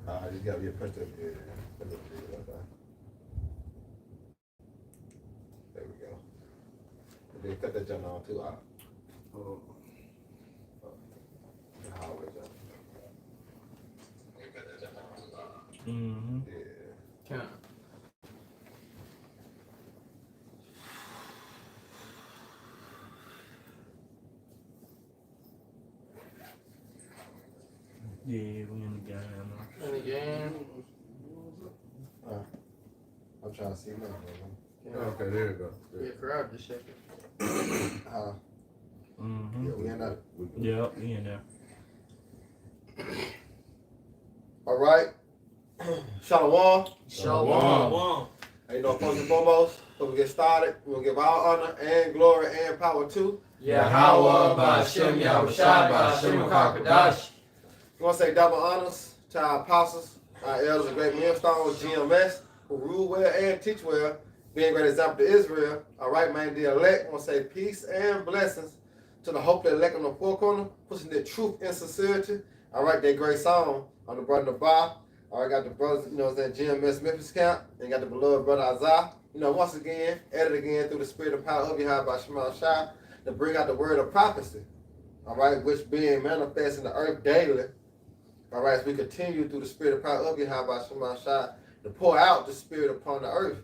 I just got to press that. Yeah. There we go. And then cut that jump on too. Oh. Mm-hmm. Yeah. Kind Yeah, we in the game. in the game. I'm trying to see now. Okay, there you go. Yeah, crowd just shaking. Mm-hmm. Yeah, we in there. Yep, we in there. All right. Shalom. Shalom. And you know, first and foremost, before we get started, we'll give all honor and glory and power to Yahweh, Ba'ashem, Yahushua, Ba'ashem, Kakadash. We want to say double honors to our apostles, our elders of great millstones, GMS, who rule well and teach well, being a great example to Israel. All right, man, the elect. We want to say peace and blessings to the hope that elect on the four corner, pushing their truth and sincerity. All right, that great song on the brother Nabah. All right, got the brothers, you know, that GMS Memphis camp, and got the beloved brother Isaiah. You know, once again, added again through the spirit and power of Yahweh by Shema Shai, to bring out the word of prophecy. All right, which being manifest in the earth daily. All right, as we continue through the spirit and power of Yahweh by Shema Shai, to pour out the spirit upon the earth.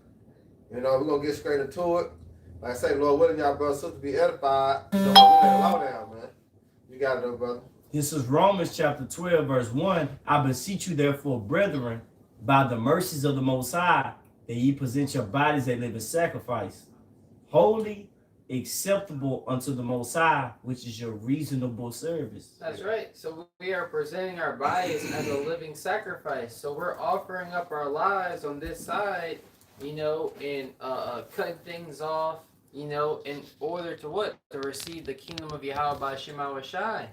You know, we're going to get straight into it. Like I say, Lord willing, y'all brothers and sisters be edified. So we let it low down, man. You got it, though, brother. This is Romans chapter 12, verse 1. I beseech you, therefore, brethren, by the mercies of the Most High, that ye present your bodies a living sacrifice, holy, acceptable unto the Most High, which is your reasonable service. That's right. So we are presenting our bodies as a living sacrifice. So we're offering up our lives on this side, you know, and cutting things off, you know, in order to what? To receive the kingdom of Yahweh by Shema Shai.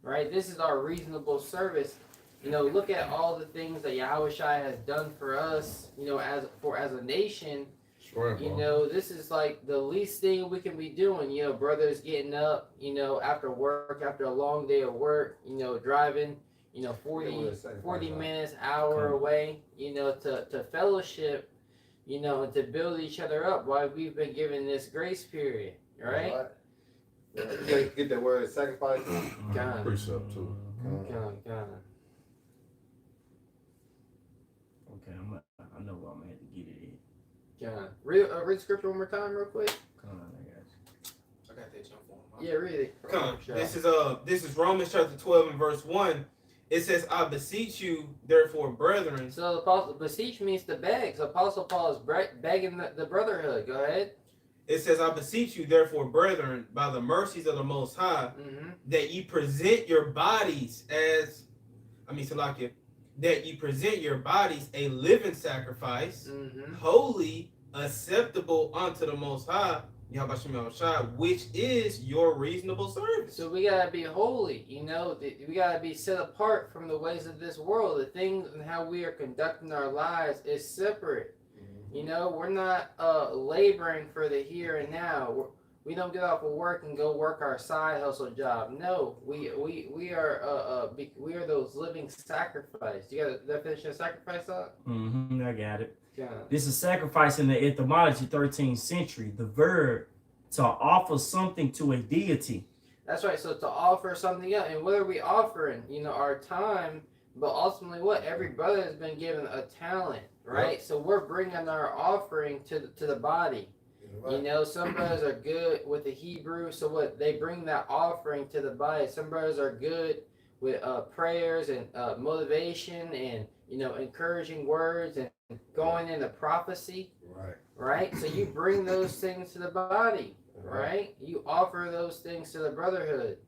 Right? This is our reasonable service. You know, look at all the things that Yahweh Shai has done for us, you know, as a nation. Sure, you know, this is like the least thing we can be doing. You know, brothers getting up, you know, after work, after a long day of work, you know, driving, you know, 40 minutes, hour away, you know, to fellowship, you know, and to build each other up while we've been given this grace period, right? You get that word sacrifice. God. Precept too. God. Okay, I know where I'm going to have to get it in. God. Read scripture one more time real quick. Come on, I got you. I got that jump on. Yeah, read it. Come. This is Romans chapter 12 and verse 1. It says, I beseech you, therefore, brethren. So the apostle beseech means to beg. So Apostle Paul is begging the brotherhood. Go ahead. It says, I beseech you, therefore, brethren, by the mercies of the Most High, that ye present your bodies Salakia, that ye present your bodies a living sacrifice, holy, acceptable unto the Most High, Yahweh Shai, which is your reasonable service. So we gotta be holy, you know. We gotta be set apart from the ways of this world. The things and how we are conducting our lives is separate. You know, we're not laboring for the here and now. We don't get off of work and go work our side hustle job. No, we are those living sacrifice. You got a definition of sacrifice, up? I got it. Yeah. This is sacrifice in the etymology, 13th century. The verb to offer something to a deity. That's right. So to offer something else, and what are we offering? You know, our time. But ultimately, what every brother has been given a talent, right? Yep. So we're bringing our offering to the body. Right. You know, some brothers are good with the Hebrew, so what they bring that offering to the body. Some brothers are good with prayers and motivation and, you know, encouraging words and going into prophecy. Right. So you bring those things to the body, right? You offer those things to the brotherhood.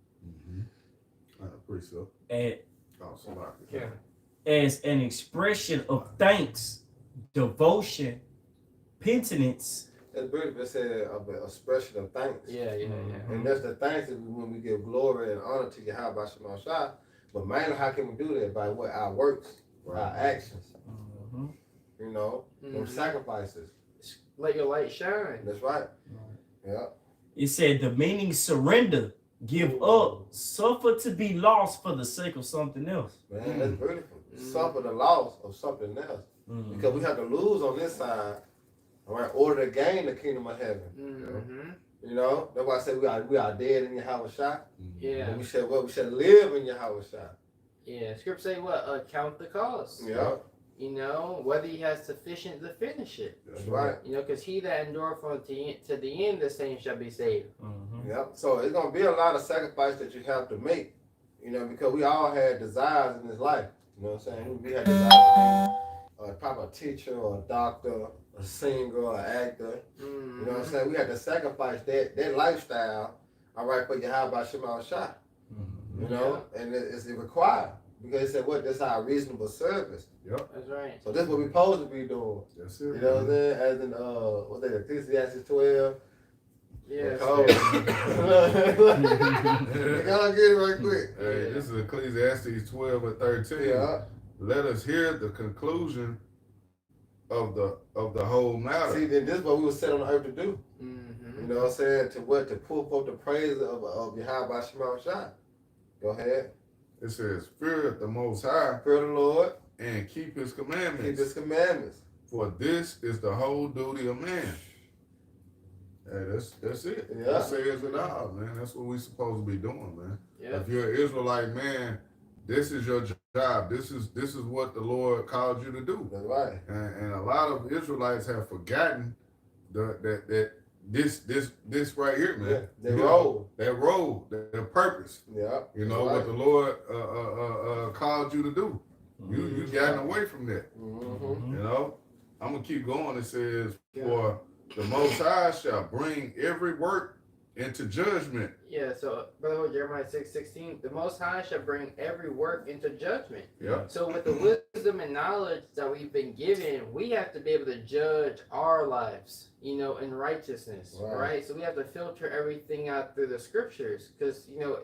Pretty so. As an expression of thanks, devotion, penitence. That's beautiful. It said an expression of thanks. Yeah. And that's the thanks that when we give glory and honor to Yahweh by Shema Shai. But mainly, how can we do that? By what? Our works, our actions. You know, those sacrifices. Let your light shine. That's right. Yeah. It said the meaning surrender, give up, suffer to be lost for the sake of something else. Man, that's beautiful. suffer the loss of something else. Because we have to lose on this side, all right, in order to gain the kingdom of heaven. You know, that's why I say we are dead in Yahweh Shai. Yeah. And we should live in Yahweh Shai. Yeah. Scripture say what? Count the cost. Yeah. You know, whether he has sufficient to finish it. That's right. You know, because he that endureth to the end, the same shall be saved. Yep. So it's gonna be a lot of sacrifice that you have to make. You know, because we all had desires in this life. You know what I'm saying? We had desires to be probably a teacher or a doctor, a singer, or an actor. You know what I'm saying? We had to sacrifice that lifestyle, all right, for Yahweh Shema Shai. You know, and it's required. Because he said, what? This is our reasonable service. Yep. That's right. So this is what we're supposed to be doing. That's it. You know what I'm saying? As in, what's that, Ecclesiastes 12. Yes. You gotta get it right quick. Hey, this is Ecclesiastes 12 and 13. Yeah. Let us hear the conclusion of the whole matter. See, then this is what we were set on the earth to do. You know what I'm saying? To pull forth the praise of Yahweh Shema Shai. Go ahead. It says, fear the Most High Fear the Lord. and keep His commandments. Keep His commandments. For this is the whole duty of man. Hey, that's it. Yeah. That says it all, man. That's what we supposed to be doing, man. Yeah. If you're an Israelite, man, this is your job. This is what the Lord called you to do. That's right. And a lot of Israelites have forgotten that this right here, man. Yeah. They roll. That role, that purpose. Yeah. You know what the Lord called you to do. You gotten away from that. You know, I'm gonna keep going. It says, for the Most High shall bring every work into judgment. Yeah, so Brother Jeremiah 6:16, the Most High shall bring every work into judgment. Yeah. So with the wisdom and knowledge that we've been given, we have to be able to judge our lives, you know, in righteousness, right? So we have to filter everything out through the scriptures, because, you know,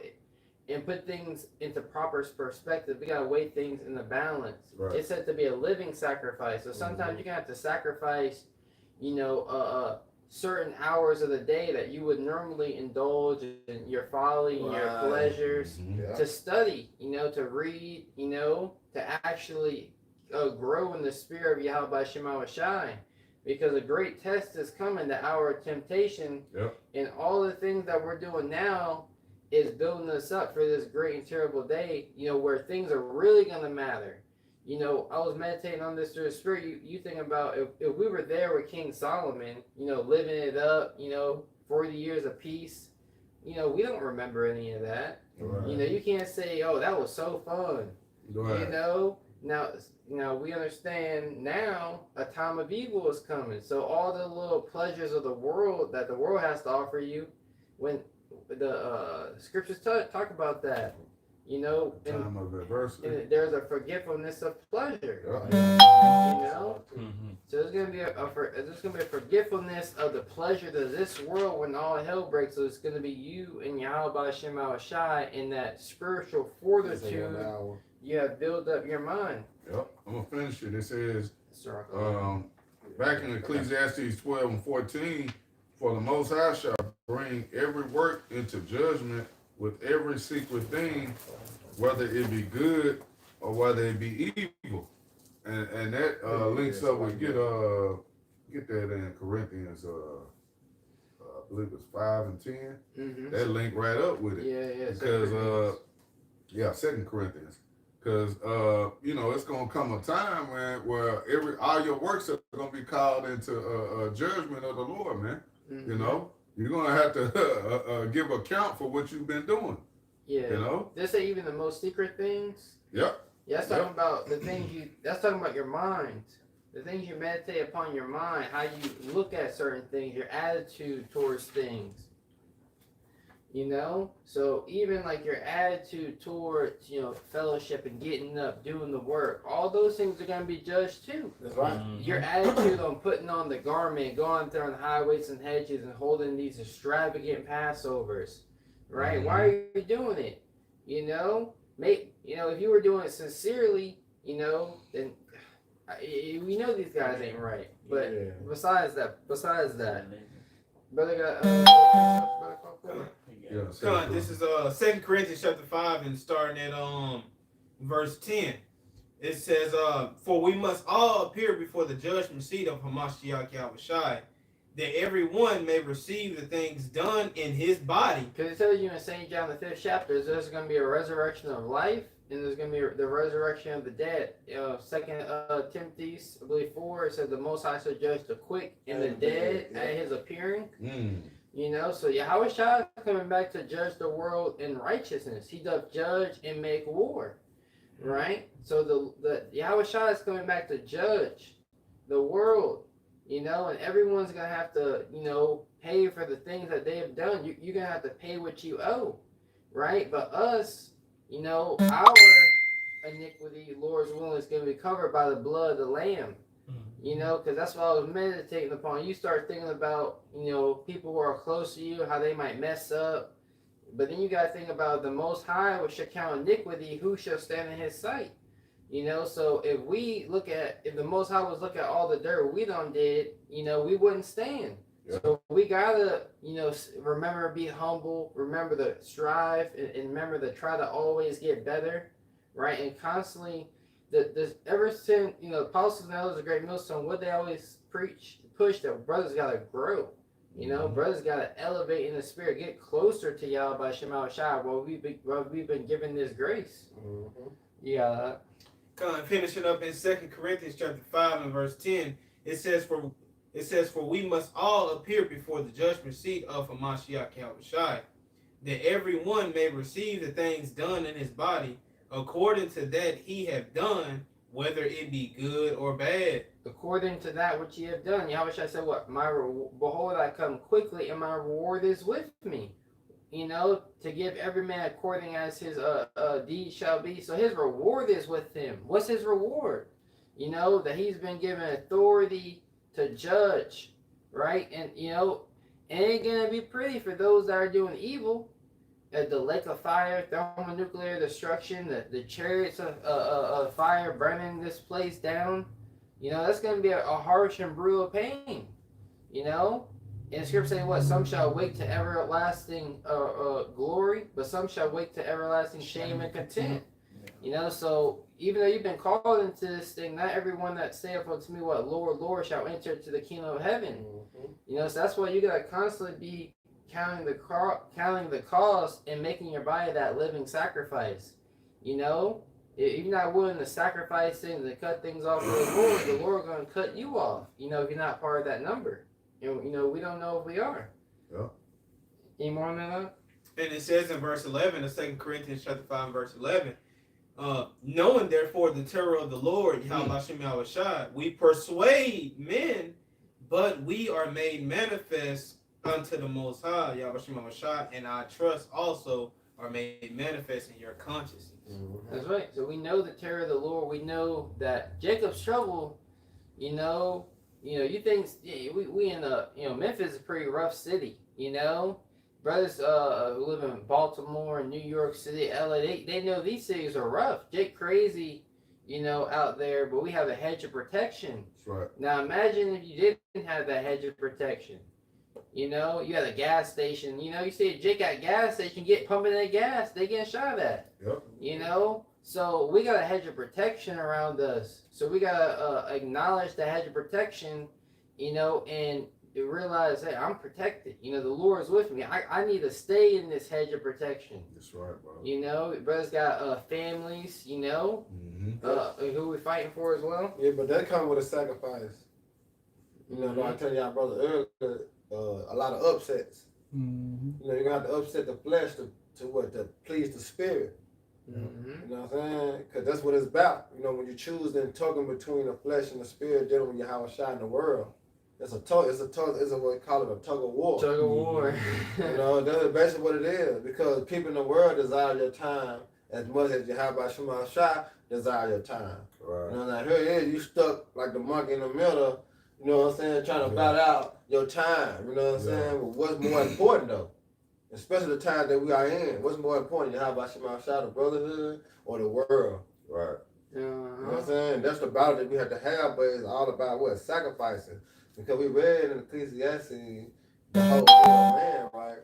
and put things into proper perspective. We gotta weigh things in the balance. Right. It's said to be a living sacrifice. So sometimes you're gonna have to sacrifice, you know, certain hours of the day that you would normally indulge in your folly and your pleasures to study, you know, to read, you know, to actually grow in the spirit of Yahweh Shema Shai. Because a great test is coming, the hour of temptation. And all the things that we're doing now is building us up for this great and terrible day, you know, where things are really going to matter. You know, I was meditating on this through the spirit. You think about if we were there with King Solomon, you know, living it up, you know, 40 years of peace, you know, we don't remember any of that. Right. You know, you can't say, oh, that was so fun. Right. You know, now we understand now a time of evil is coming. So all the little pleasures of the world that the world has to offer you, when the scriptures talk about that. You know, Time of adversity. and there's a forgetfulness of pleasure. Yeah. You know, so there's gonna be a forgetfulness of the pleasures of this world when all hell breaks. So it's gonna be you and Yahweh Shema Shai in that spiritual fortitude. You have built up your mind. Yep. I'm gonna finish it. It says, Circle. back in Ecclesiastes 12 and 14, for the Most High shall bring every work into judgment with every secret thing, whether it be good or whether it be evil. And that links up with get that in Corinthians I believe it's 5 and 10. That link right up with it. Yeah. Because 2 Corinthians. Because you know, it's gonna come a time where all your works are gonna be called into a judgment of the Lord, man. You know, you're gonna have to give account for what you've been doing. Yeah. You know, They say even the most secret things. Yep. Yeah, that's talking about the things that's talking about your mind. The things you meditate upon your mind, how you look at certain things, your attitude towards things. You know? So even like your attitude towards, you know, fellowship and getting up, doing the work, all those things are gonna be judged too. That's right. Your attitude on putting on the garment, going through on highways and hedges and holding these extravagant Passovers. Right? Why are you doing it? You know? If you were doing it sincerely, you know, then we know these guys ain't right. But besides that, brother This is 2 Corinthians chapter 5 and starting at verse 10. It says, for we must all appear before the judgment seat of Hamashiach Yahushai, that everyone may receive the things done in his body. Because it tells you in St. John the 5th chapter, there's going to be a resurrection of life, and there's going to be the resurrection of the dead. 2 Timothy, I believe 4, it said the Most High shall judge the quick and the dead at his appearing. You know, so Yahushua is coming back to judge the world in righteousness. He doth judge and make war. Right? So the Yahushua is coming back to judge the world, you know, and everyone's going to have to, you know, pay for the things that they have done. You're going to have to pay what you owe, right? But us, you know, our iniquity, Lord's will, is going to be covered by the blood of the Lamb, you know, because that's what I was meditating upon. You start thinking about, you know, people who are close to you, how they might mess up. But then you got to think about the Most High, which shall count iniquity, who shall stand in his sight? You know, so if the Most High was look at all the dirt we done did, you know, we wouldn't stand. Yeah. So we got to, you know, remember to be humble, remember to strive, and remember to try to always get better, right? And constantly, ever since, you know, the apostles and elders of Great Millstone, what they always push that brothers got to grow. You know, brothers got to elevate in the spirit, get closer to Yahweh by Shema Shai while we've been given this grace. Yeah. Finishing up in 2 Corinthians chapter 5 and verse 10, it says, for we must all appear before the judgment seat of Hamashiach Yahushai, that everyone may receive the things done in his body, according to that he have done, whether it be good or bad. According to that which ye have done. Yahushua said, what? Behold, I come quickly, and my reward is with me. You know, to give every man according as his deed shall be. So his reward is with him. What's his reward? You know, that he's been given authority to judge, right? And, you know, it ain't going to be pretty for those that are doing evil. The lake of fire, thermonuclear destruction, the chariots of fire burning this place down. You know, that's going to be a harsh and brutal pain, you know? And the scripture say what? Some shall wake to everlasting glory, but some shall wake to everlasting shame and contempt. You know, so even though you've been called into this thing, not everyone that saith unto me, what? Lord, Lord, shall enter to the kingdom of heaven. You know, so that's why you got to constantly be counting the cost and making your body that living sacrifice. You know? If you're not willing to sacrifice things and cut things off for the Lord going to cut you off, you know, if you're not part of that number. And, you know, we don't know if we are. Yeah. Any more on that? And it says in verse 11 of 2 Corinthians chapter 5 verse 11, knowing therefore the terror of the Lord, Yahushua, we persuade men, but we are made manifest unto the Most High, Yahushua, and our trust also are made manifest in your consciousness. That's right. So we know the terror of the Lord. We know that Jacob's trouble, you know, you think we in Memphis is a pretty rough city, you know. Brothers who live in Baltimore, New York City, LA, they know these cities are rough. Jake crazy, you know, out there, but we have a hedge of protection. That's right. Now imagine if you didn't have that hedge of protection. You know, you had a gas station. You know, you see a Jake at gas station pumping that gas, they getting shot at. Yep. You know, so we got a hedge of protection around us. So we gotta acknowledge the hedge of protection, you know, and realize, hey, I'm protected. You know, the Lord is with me. I need to stay in this hedge of protection. That's right, bro. You know, brothers got families, you know, who we're fighting for as well. Yeah, but that comes with a sacrifice. You know, like I tell y'all brother earlier, a lot of upsets. You know, you're gonna have to upset the flesh to please the spirit. You know what I'm saying? Because that's what it's about. You know, when you choose then talking between the flesh and the spirit, dealing with Yahweh Shai in the world, it's what we call it, a tug of war. Tug of war. You know, that's basically what it is. Because people in the world desire your time as much as Yahweh Shema Shai desire your time. Right. You know, now here it is, you stuck like the monkey in the middle. You know what I'm saying? Trying to bat out your time. You know what I'm saying? But what's more important though? Especially the time that we are in. What's more important? How about Shema Shai, the brotherhood or the world? Right. You know what I'm saying? That's the battle that we have to have, but it's all about what? Sacrificing. Because we read in Ecclesiastes the whole man, right?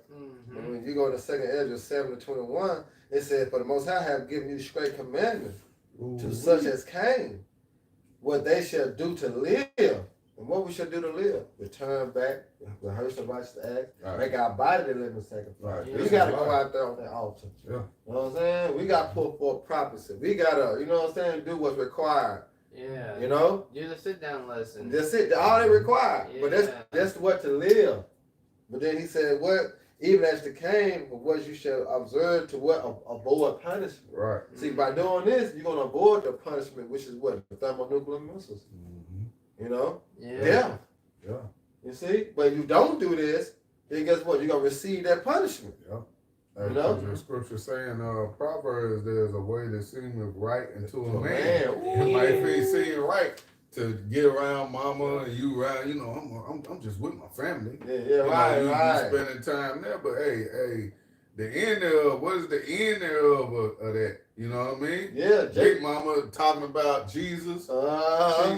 And when you go to 2 Ezra 7-21, it says, for the Most High have given you straight commandments. to such as came, what they shall do to live. And what we should do to live? Return back, rehearse the righteous acts, make our body the living sacrifice. Right. We got to go out there on that altar. Yeah. You know what I'm saying? We got to put forth prophecy. We got to, you know what I'm saying, do what's required. Yeah. You know? Do the sit down lesson. That's it. All they require. Yeah. But that's what to live. But then he said, what? Even as the came, what you shall observe to what? Avoid punishment. Right. See, by doing this, you're going to avoid the punishment, which is what? The thermonuclear missiles. You know? Yeah. Death. Yeah. You see? But if you don't do this, then guess what? You're going to receive that punishment. Yeah. You know? The scripture saying, Proverbs, there's a way that seemeth right unto a man. Man. It might seem right to get around mama and you around, you know, I'm just with my family. Yeah, right, right. You spending time there, but hey, the end of, what is the end of that? You know what I mean? Yeah, Big mama talking about Jesus.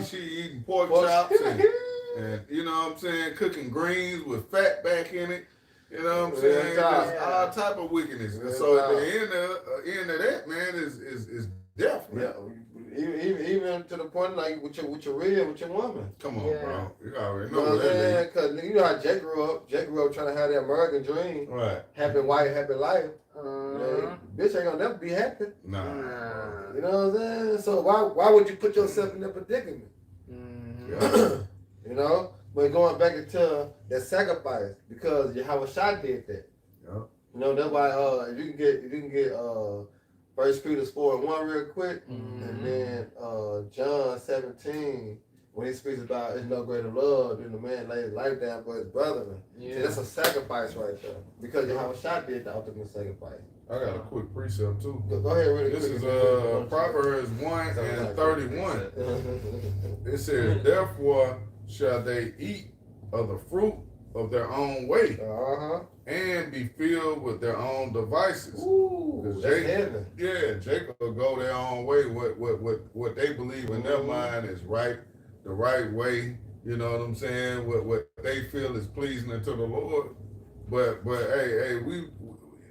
She eating pork chops and you know what I'm saying, cooking greens with fat back in it. You know what I'm saying? Just all type of wickedness. And so at the end of that, man, is death, man. Yeah, even to the point like with your woman. Come on, bro. You already You know know what I'm that saying? is. Because you know how Jake grew up. Jake grew up trying to have that American dream. Right. Happy wife, happy life. Bitch ain't gonna never be happy. Nah. You know what I'm saying? So why would you put yourself in that predicament? Yeah. You know? But going back into that sacrifice, because Yahweh Shai did that. Yeah. You know, that's why if you can get 1 Peter 4:1 real quick, and then John 17, when he speaks about there's no greater love than the man lay his life down for his brethren. Yeah. See, that's a sacrifice right there. Because Yahweh Shai did the ultimate sacrifice. I got a quick precept too. Go ahead really This quick. is Proverbs 1 and 31. It says, therefore shall they eat of the fruit of their own way, and be filled with their own devices. Ooh, that's heaven. Yeah, Jacob will go their own way. What they believe in their mind is right, the right way. You know what I'm saying? What they feel is pleasing unto the Lord. But hey,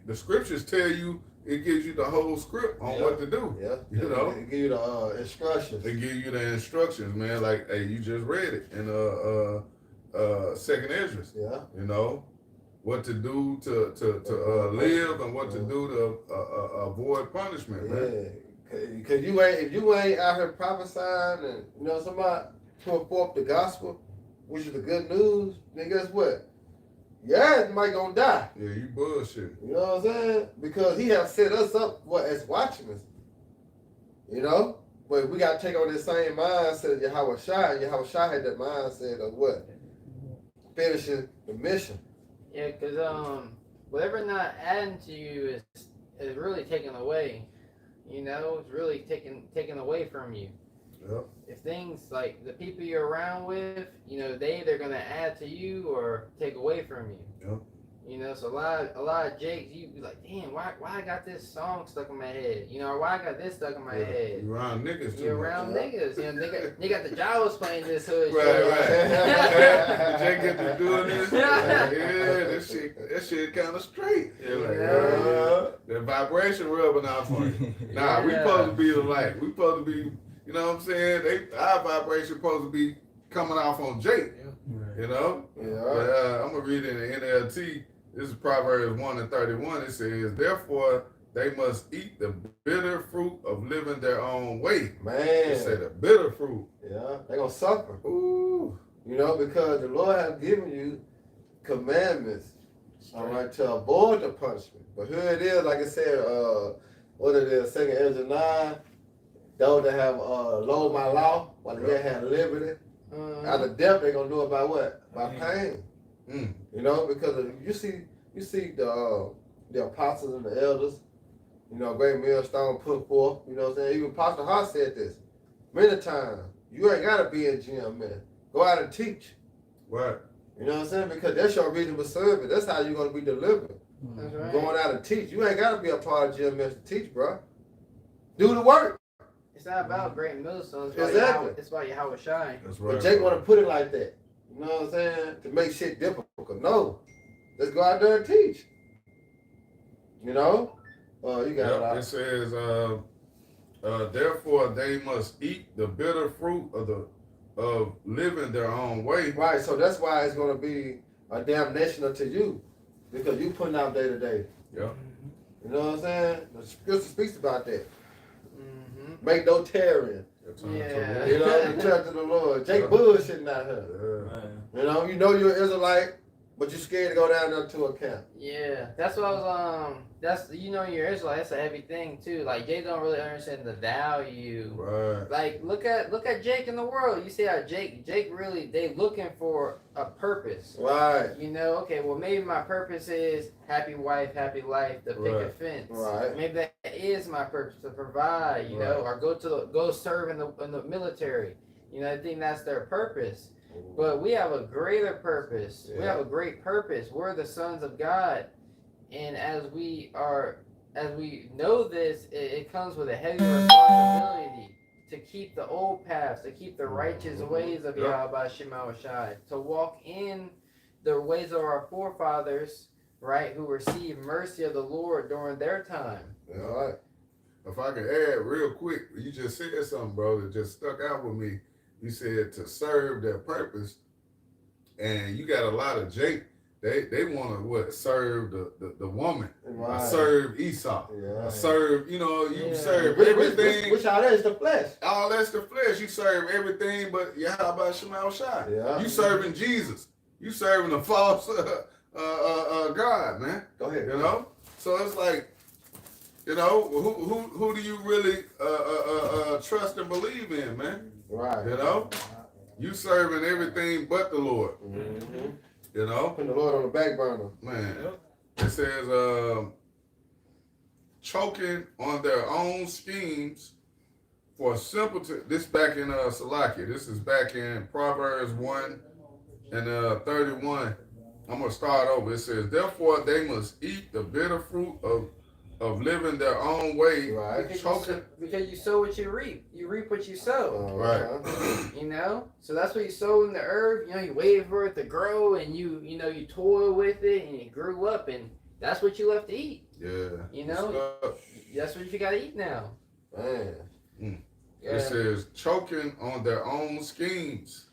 the scriptures tell you, it gives you the whole script on what to do. Yeah. You know? They give you the instructions. They give you the instructions, man. Like, hey, you just read it in Second Esdras. Yeah. You know what to do to live and what to do to avoid punishment, man. Yeah. Because if you ain't out here prophesying and you know somebody put forth the gospel, which is the good news, then guess what? Yeah, you might gonna die. Yeah, you bullshit. You know what I'm saying? Because he have set us up as watchmen. You know? But we gotta take on this same mindset of Yahweh Shai. Yahweh Shai had that mindset of what? Finishing the mission. Yeah, because whatever not adding to you is really taken away. You know, it's really taken away from you. Yep. If things like the people you're around with, you know, they're gonna add to you or take away from you. Yep. You know, so a lot of Jakes, you be like, damn, why I got this song stuck in my head? You know, or why I got this stuck in my head? You around niggas too. You're around niggas. You know, they got the Jaws playing this hood. Right. Jake get to doing this. That shit kind of straight. The vibration rubbing off on you. Nah, we supposed to be the light. We supposed to be, you know what I'm saying? Our vibration supposed to be coming off on Jake. You know? Yeah. But, I'm going to read it in the NLT. This is Proverbs 1 and 31. It says, therefore, they must eat the bitter fruit of living their own way. Man. It said the bitter fruit. Yeah. They're going to suffer. Ooh. You know, because the Lord has given you commandments, all right, to avoid the punishment. But here it is, like I said, what it is, 2 Ezra 9, those that have loathed my law, while they yet have liberty, out of death, they're going to do it by what? By pain. You know, because you see the apostles and the elders, you know, great millstone put forth, you know what I'm saying? Even Apostle Hart said this many times. You ain't got to be in GMS. Go out and teach. Right. You know what I'm saying? Because that's your reasonable service. That's how you're going to be delivered. That's right. Going out and teach. You ain't got to be a part of GMS to teach, bro. Do the work. It's not about great millstones. Exactly. It's about Yahweh Shai. That's right. But Jake want to put it like that. You know what I'm saying? To make shit difficult. No. Let's go out there and teach. You know? You got it says, Therefore, they must eat the bitter fruit of living their own way. Right, so that's why it's going to be a damnation unto you, because you putting out day to day. Yeah. You know what I'm saying? The scripture speaks about that. Mm-hmm. Make no tearing. Yeah. You know, return to the Lord. Jake bullshitting out here. Yeah. You know you're an Israelite, but you're scared to go down there to a camp. Yeah, that's what I was that's you're Israel, that's a heavy thing too. Like Jake don't really understand the value. Right. Like look at Jake in the world. You see how Jake really they looking for a purpose. Right. You know, okay, well maybe my purpose is happy wife, happy life, to pick a fence. Right. Maybe that is my purpose to provide, you know, or go serve in the military. You know, I think that's their purpose. But we have a greater purpose. Yeah. We have a great purpose. We're the sons of God. And as we know this, it comes with a heavy responsibility to keep the old paths, to keep the righteous ways of Yahweh Shema Shai, to walk in the ways of our forefathers, right, who received mercy of the Lord during their time. Yeah, all right. If I could add real quick, you just said something, bro, that just stuck out with me. You said to serve their purpose, and you got a lot of Jake. They want to serve the woman, Right. serve Esau, Yeah. serve serve Which everything. all that is the flesh. All that's the flesh. You serve everything, but Yahweh Shema Shai. Yeah. You serving Jesus. You serving a false God, man. Go ahead. You know. So it's like, you know, who do you really trust and believe in, man? Right. You know, you serving everything but the Lord. Mm-hmm. You know, Putting the Lord on the back burner. man. It says choking on their own schemes for simpleton. This back in Salakia. This is back in Proverbs 1 and 31. I'm gonna start over. It says, therefore they must eat the bitter fruit of living their own way. Right. Because you sow what you reap. You reap what you sow. Right. You know? So that's what you sow in the herb. You know, you waited for it to grow and you toil with it and it grew up and that's what you left to eat. Yeah. You know? That's what you gotta eat now. Man. Yeah. It says choking on their own schemes.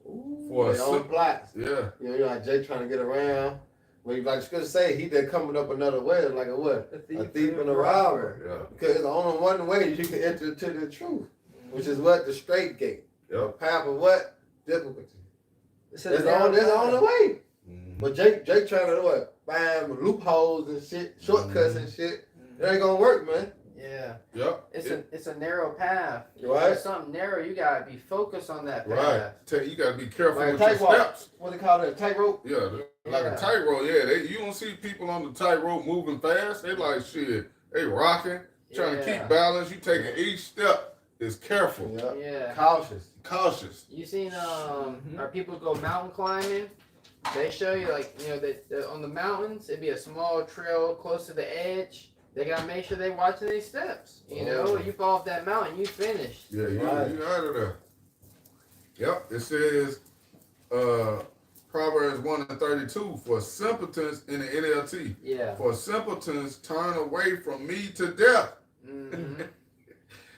Ooh, For their own plots. Yeah. You know, like Jay trying to get around. Well, like Scripture say, he did coming up another way, like a what? A thief and a robber. Yeah. Because it's only one way you can enter into the truth, which is what? The straight gate. Yep. The path of what? Difficulty. It's That's the only way. Mm-hmm. But Jake trying to what? Find loopholes and shit, shortcuts and shit. It ain't gonna work, man. Yeah. Yep. It's a narrow path. Right. There's something narrow, you gotta be focused on that path. Right. You gotta be careful Like with your tightrope. steps. What they call it? Tightrope? Yeah, like a tightrope. Yeah, you don't see people on the tightrope moving fast. They like shit. They rocking, trying to keep balance. You taking each step is careful, Yeah. cautious. You seen our people go mountain climbing? They show you like that on the mountains it'd be a small trail close to the edge. They gotta make sure they watching their steps. You know, you fall off that mountain, you finished. Yeah, you out of there. Yep. It says Proverbs 1 and 32 for simpletons in the NLT. Yeah. For simpletons turn away from me to death. Mm-hmm.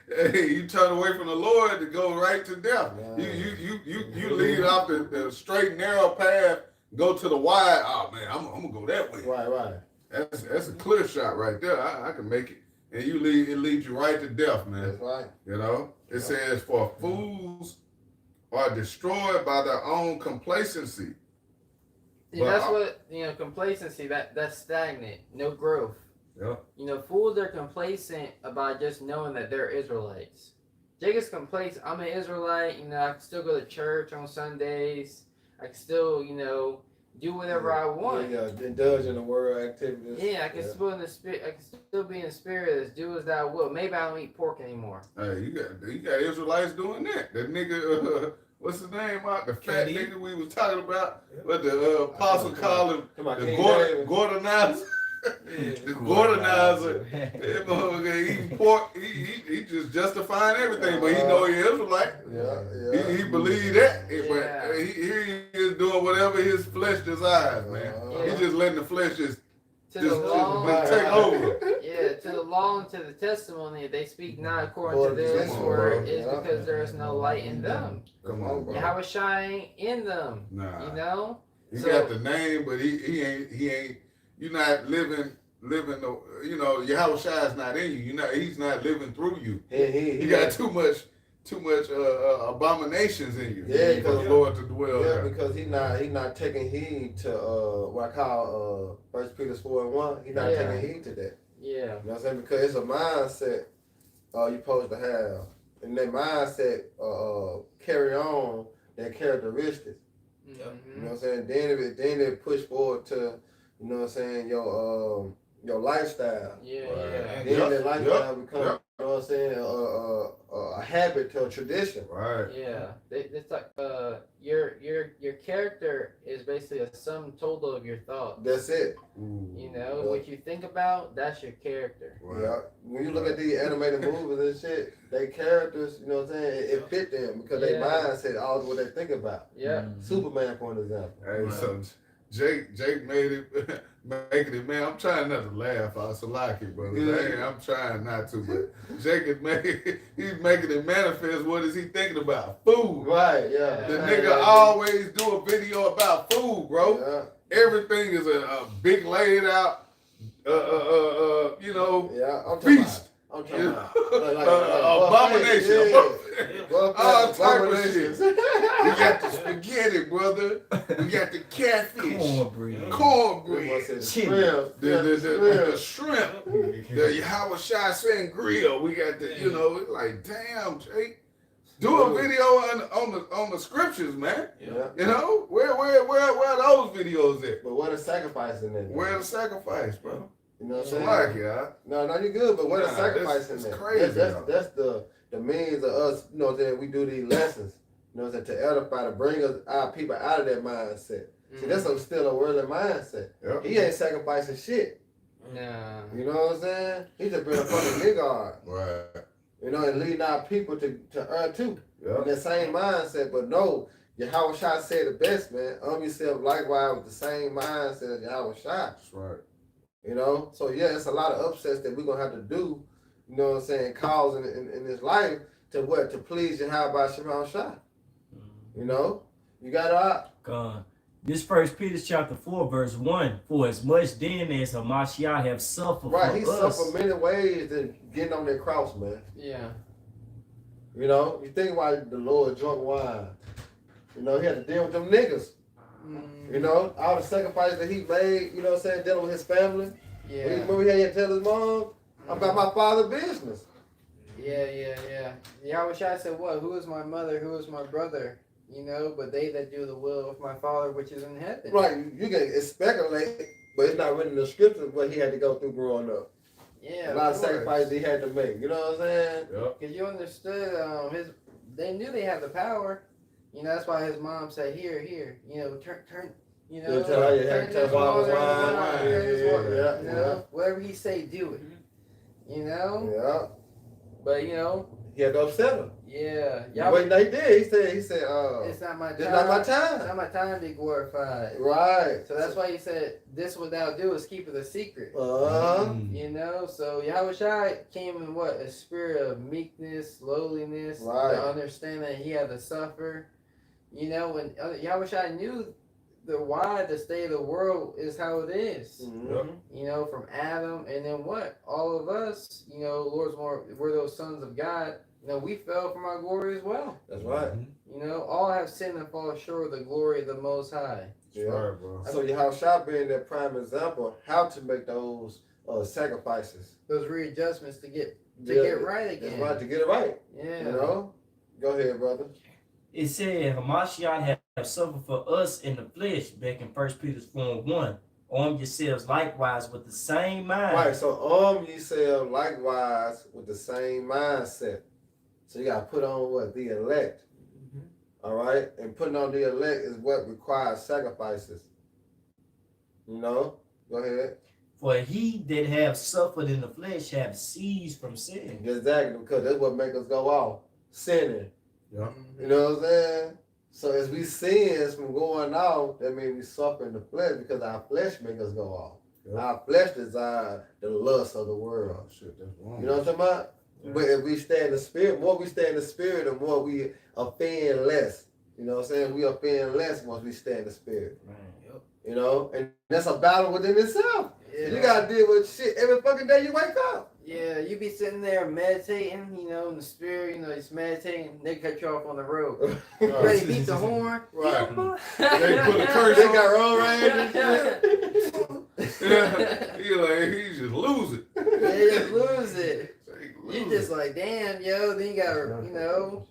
Hey, you turn away from the Lord to go right to death. Yeah. You lead off the straight narrow path, go to the wide. Oh man, I'm gonna go that way. Right. That's a clear shot right there. I can make it, and it leads you right to death, man. That's right. You know, it says for fools are destroyed by their own complacency. Yeah, that's what complacency. That's stagnant, no growth. Yeah. Fools are complacent about just knowing that they're Israelites. Jacob's complacent. I'm an Israelite. I can still go to church on Sundays. I can still, do whatever I want. Yeah, indulge in the world activities. Yeah, I can still in the spirit. I can still be in the spirit as do as thou will. Maybe I don't eat pork anymore. Hey, you got Israelites doing that. That nigga, what's his name? The fat nigga we was talking about. What the apostle called him? The Gordonizer. The Gordonizer. That motherfucker eating pork. He just justifying everything, but he know he Israelite. Yeah. He believe that. But he is doing whatever his flesh desires, man. He just letting the flesh just To the law, take over. yeah, to the law and to the testimony, they speak not according to This this one, word, bro. is because there is no light in them. Come on, bro. Yahweh Shai ain't in them. Nah. You know? He So- got the name, but he ain't. You're not living. The, you know, Yahweh Shai is not in you. He's not living through you. He You got too much abominations in you. Yeah, for the Lord to dwell Yeah, there. because he not taking heed to what I call 1 Peter 4:1. He's not Yeah. taking heed to that. Yeah. You know what I'm saying? Because it's a mindset you're supposed to have. And that mindset carry on their characteristics. Mhm. You know what I'm saying? Then it push forward to, you know what I'm saying, your lifestyle. Yeah, Right. yeah. Then that lifestyle Yep. become, you know what I'm saying, a habit to a tradition. Right. Yeah, it's like your character is basically a sum total of your thoughts. That's it. Ooh. You know Yeah. what you think about, that's your character. Right. Yeah. When you look at these animated movies and shit, they characters, you know what I'm saying, it fit them because their Yeah. mindset, all what they think about. Yeah, Superman, for an example. Hey, Right. so Jake made it, making it, man. I'm trying not to laugh. I like it, brother. Good. Hey, I'm trying not to, but Jake is he's making it manifest. What is he thinking about? Food. Right, yeah. The Yeah. nigga always do a video about food, bro. Yeah, Everything is a big laid out, you know, yeah. I'm talking feast. about. I'm talking about. Abomination. Yeah. All type of Abominations. We got the spaghetti, brother. We got the catfish, Cornbread. cornbread, Shrimp. the shrimp, the Yahweh Shai saying grill. We got the, you know, it's like, damn, Jake. Do a video on the scriptures, man. Yeah. You know, where are those videos at? But what a sacrifice in there. Where the sacrifice, bro? You know what I'm It's saying? like, yeah. No, you're good, but what a Nah, sacrifice that's in there. crazy, That's the means of us, you know what I'm saying, we do these lessons, you know what I'm saying, to edify, to bring us our people out of that mindset. See, that's still a worldly mindset. Yep. He ain't sacrificing shit. nah. You know what I'm saying? He just been a fucking nigga, Right. you know, and leading our people to earn too. In Yep. that same mindset, but no, Yahweh Shai said the best, man. Yourself likewise with the same mindset as Yahweh Shai. That's right. You know? So yeah, it's a lot of upsets that we're gonna have to do, you know what I'm saying, cause in this life to what? To please Yahweh Shai. You know? You got it out. This 1 Peter chapter 4, verse 1. For as much then as Hamashiach have suffered Right, for he us. suffered many ways than getting on that cross, man. Yeah. You know, you think why the Lord drunk wine. You know, he had to deal with them niggas. You know, all the sacrifices that he made, you know what I'm saying, dealing with his family. Yeah. Remember he had to tell his mom about my father's business. Yeah. Yahweh Shai said, what? Who is my mother? Who is my brother? You know, but they that do the will of my Father which is in heaven. Right, you can speculate, but it's not written in the scriptures what he had to go through growing up. Yeah. A lot of sacrifices he had to make. You know what I'm saying? Yep. Because you understood, they knew they had the power. You know, that's why his mom said, here, you know, turn, you know, Yeah, tell her you had turn to this tell water father's into wine. wine, turn this water, Yeah, you know, whatever he say, do it. You know? Yeah. But, you know, He had to upset him. yeah. Wait, they did. He said, It's not my time. it's not my It's time. not my time to be glorified. Right. So that's why he said, this what thou do is keep it a secret. Mm. You know, so Yahweh Shai came in what? A spirit of meekness, lowliness, Right. to understand that he had to suffer. You know, when Yahweh Shai knew the state of the world is how it is. Mhm. You know, from Adam, and then what? All of us, you know, we're those sons of God. You know, we fell from our glory as well. That's right. You know, all have sinned and fall short of the glory of the Most High. Yeah. That's right, bro. So Yahweh Shai being that prime example how to make those sacrifices. Those readjustments to get Yeah, right That's again. right, to get it right. Yeah. You know? Go ahead, brother. It said Hamashiach have suffered for us in the flesh back in 1 Peter 4:1. Arm yourselves likewise with the same mind. Right, so arm yourself likewise with the same mindset. So you gotta put on what? The elect. All right? And putting on the elect is what requires sacrifices. You know? Go ahead. For he that have suffered in the flesh have ceased from sin. Exactly, because that's what makes us go off. Sinning. Mm-hmm. You know what I'm saying? So as we sin from going off, that means we suffer in the flesh because our flesh makes us go off. Our flesh desire the lust of the world. Oh, shit, that's wrong. You know what I'm talking about? Yeah. But if we stay in the spirit, more we stay in the spirit, the more we offend less. You know what I'm saying? We offend less once we stay in the spirit. Man. You know? And that's a battle within itself. Yeah. You gotta deal with shit every fucking day you wake up. Yeah, you be sitting there meditating, you know, in the spirit, you know, just meditating, they cut you off on the road. Right. Ready to beat the horn. Right. They put a curse They on- got road rage and shit. He like, he just lose it. They just lose it. He You lose just like, damn, yo, then you gotta, you know,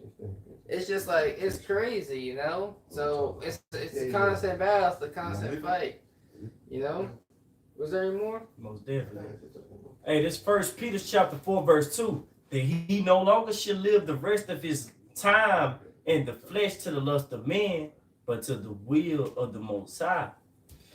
it's just like, it's crazy, you know? So it's a constant battle, it's a constant fight, you know? Was there any more? Most definitely. Hey, this First Peter chapter 4, verse 2. That he no longer should live the rest of his time in the flesh to the lust of men, but to the will of the Most High.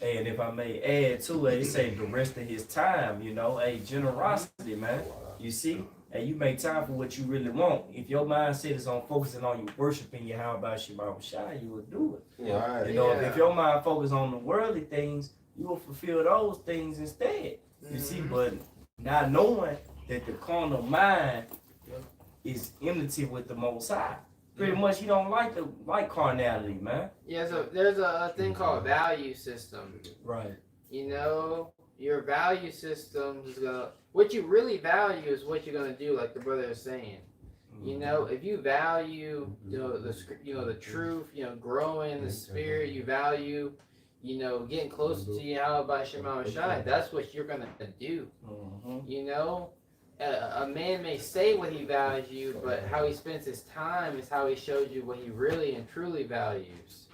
And if I may add to it, it say the rest of his time, you know, generosity, man. You see? And you make time for what you really want. If your mindset is on focusing on you worshiping your how about Shema Shai, you will do it. Right. You know, Yeah. if your mind focus on the worldly things, you will fulfill those things instead. You see, but not knowing that the carnal mind is enmity with the Most High. Pretty much, he don't like carnality, man. Yeah, so there's a thing called value system. Right. You know, your value system is gonna, what you really value is what you're gonna do, like the brother is saying. You know, if you value, you know, the truth, you know, growing in the spirit, you value, you know, getting closer to Yahweh Shema Shai, that's what you're gonna do. You know, a man may say what he values you, but how he spends his time is how he shows you what he really and truly values.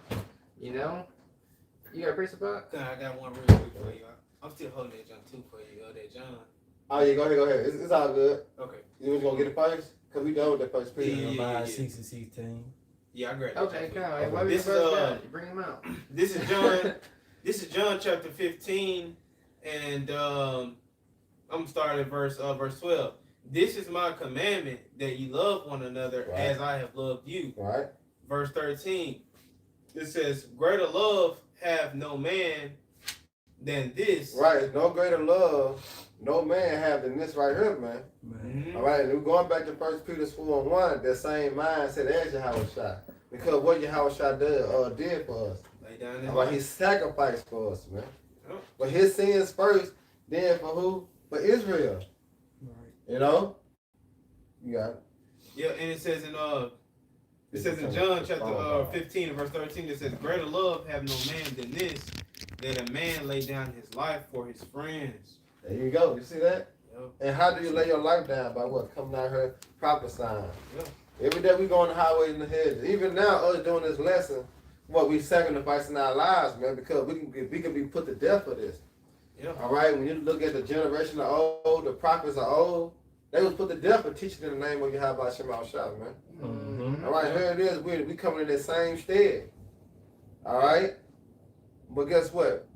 You know, you got a priest about? I got one real quick for you. I'm still holding that John 2 for you. That John. Oh yeah, go ahead. It's all good. Okay. You was gonna get it first? Cause we done with the first Peter. Yeah. 6 and 16. Yeah, I grabbed that. Okay, John come for you. on. Why This we is bring him out? This is John. This is John chapter 15, and I'm starting at verse 12. This is my commandment, that you love one another Right. as I have loved you. Right. Verse 13. It says, greater love have no man than this. Right. No greater love, no man have than this right here, man. Man. All right, and we're going back to 1 Peter 4:1. That same mindset as Yahweh Shai, because what Yahweh Shai did for us. Lay down his All right, he life. sacrificed for us, man. Yep. But his sins first, then for who? For Israel. Right. You know. You got it. Yeah, and it says in John chapter 15 and verse 13, it says, greater love have no man than this, that a man lay down his life for his friends. There you go. You see that? Yep. And how do you lay your life down? By what? Coming out here prophesying. Yep. Every day we go on the highway in the hedges. Even now, us doing this lesson, what we sacrificing our lives, man, because we can be put to death for this. Yeah. All right. When you look at the generation of old, the prophets are old. They was put to death for teaching in the name of Yahweh Shema Shai, man. Mm-hmm. All right. Here it is. We coming in that same stead. All right. But guess what?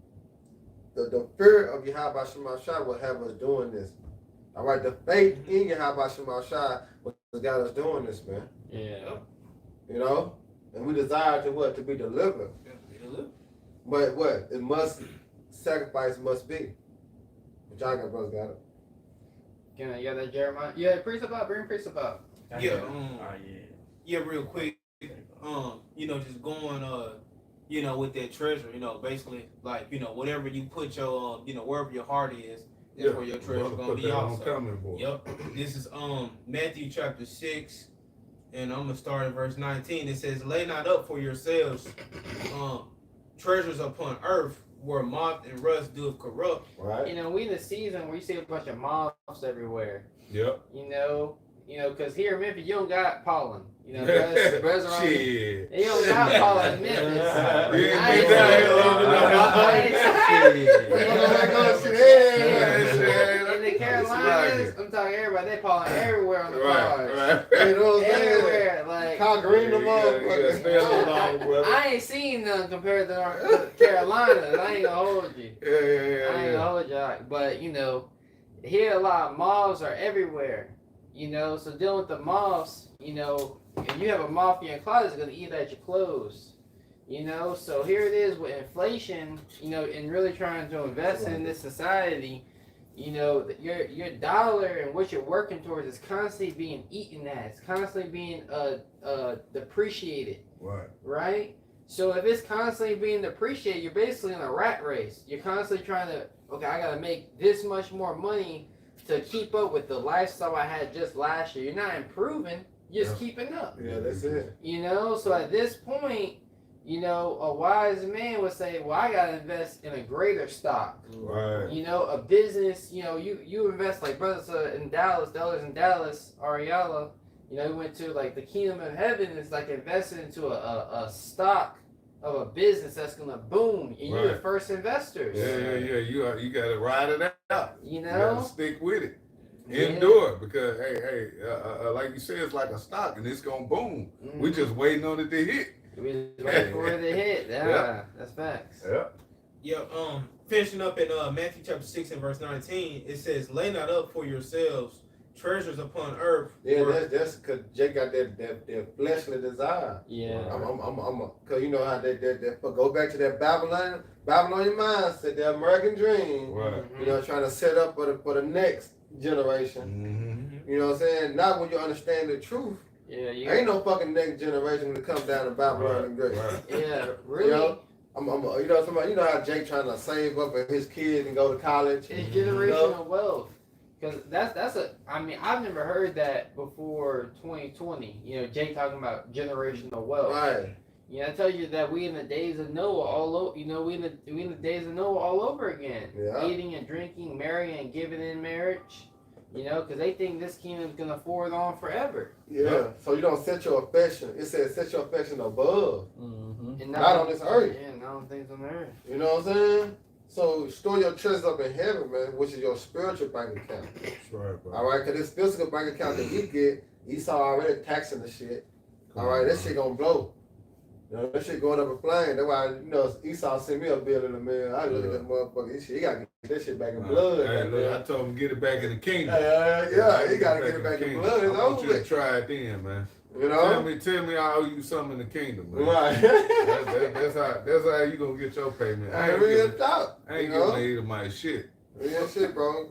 The fear of Yahweh Shema Shai will have us doing this. All right. The faith in Yahweh Shema Shai has got us doing this, man. Yeah. You know? And we desire to what? To be delivered. But what? It must, sacrifice must be. But y'all got brothers got it. Can I get that Jeremiah? Yeah, priest about, bring priest about. Yeah. Yeah. Yeah, real quick. You know, just going you know, with that treasure, you know, basically like, you know, whatever you put your you know, wherever your heart is, that's where your treasure gonna Put be that on also. comment board. Yep. This is Matthew chapter 6, and I'm gonna start at verse 19. It says, lay not up for yourselves treasures upon earth, where moth and rust doeth corrupt. Right? You know, we in the season where you see a bunch of moths everywhere. Yep. You know, because here in Memphis, you don't got pollen. You know, brothers around Shit. you don't got pollen in Memphis. Yeah. I ain't saying- In the Carolinas, I'm talking everybody, they pollen everywhere on the cars. You know what I'm saying? Everywhere, like. Kyle Green the Yeah, motherfucker. stay alone, brother. I ain't seen none compared to the Carolinas. I ain't gonna hold you. I ain't gonna hold you. But, you know, here a lot of moths are everywhere. You know, so dealing with the moths, you know, if you have a moth in your closet, it's gonna eat at your clothes. You know, so here it is with inflation, you know, and really trying to invest in this society. You know, your dollar and what you're working towards is constantly being eaten at. It's constantly being depreciated. Right. Right? So if it's constantly being depreciated, you're basically in a rat race. You're constantly trying to, okay, I gotta make this much more money to keep up with the lifestyle I had just last year. You're not improving, you're just keeping up. Yeah, that's it. You know, so at this point, you know, a wise man would say, well, I gotta invest in a greater stock. Right. You know, a business, you know, you invest like brothers in Dallas, Ariella, you know, he went to like the kingdom of heaven is like investing into a stock of a business that's gonna boom, and you're the Right. first investors. Yeah. You gotta ride it out. You You gotta know, stick with it. Yeah. Endure, because hey, like you said, it's like a stock and it's gonna boom. We just waiting on it to hit. We just waiting for it to hit. Yeah, that's facts. Yeah. Yeah, finishing up in Matthew chapter 6 and verse 19, it says, "Lay not up for yourselves treasures upon earth." Yeah, where- that's because Jake got that fleshly desire. Yeah. Cause you know how they go back to that Babylonian mindset, the American dream. Right. You know, trying to set up for the next generation. Mm-hmm. You know what I'm saying? Not when you understand the truth. Yeah, Ain't no fucking next generation when it comes down to Babylon and Greece. Right. yeah, really. You know, you know how Jake trying to save up for his kids and go to college. It's generational wealth. Because I mean, I've never heard that before 2020. You know, Jay talking about generational wealth. Right. You know, I tell you that we in the days of Noah all over. You know, we in the days of Noah all over again. Yeah. Eating and drinking, marrying and giving in marriage. You know, because they think this kingdom's gonna forward on forever. Yeah. So you don't set your affection. It says set your affection above, Mm-hmm. And not on this earth. Yeah, not on things on earth. You know what I'm saying? So store your treasures up in heaven, man, which is your spiritual bank account. That's right, bro. All right, because this physical bank account that we get, Esau already taxing the shit. All right, that shit gonna blow. You know, that shit going up in flame. That's why, you know, Esau sent me a bill in the mail. I look at that motherfucker. This shit, he gotta get that shit back in blood. Hey, man. look, I told him get it back in the kingdom. Yeah, he gotta get it back in kingdom. blood. It's I want over you to with. try it then, man. You Tell know? me I owe you something in the kingdom, man. Right. That's how you gonna get your payment. I ain't real talk. I ain't You know? gonna eat my shit. Real shit, bro.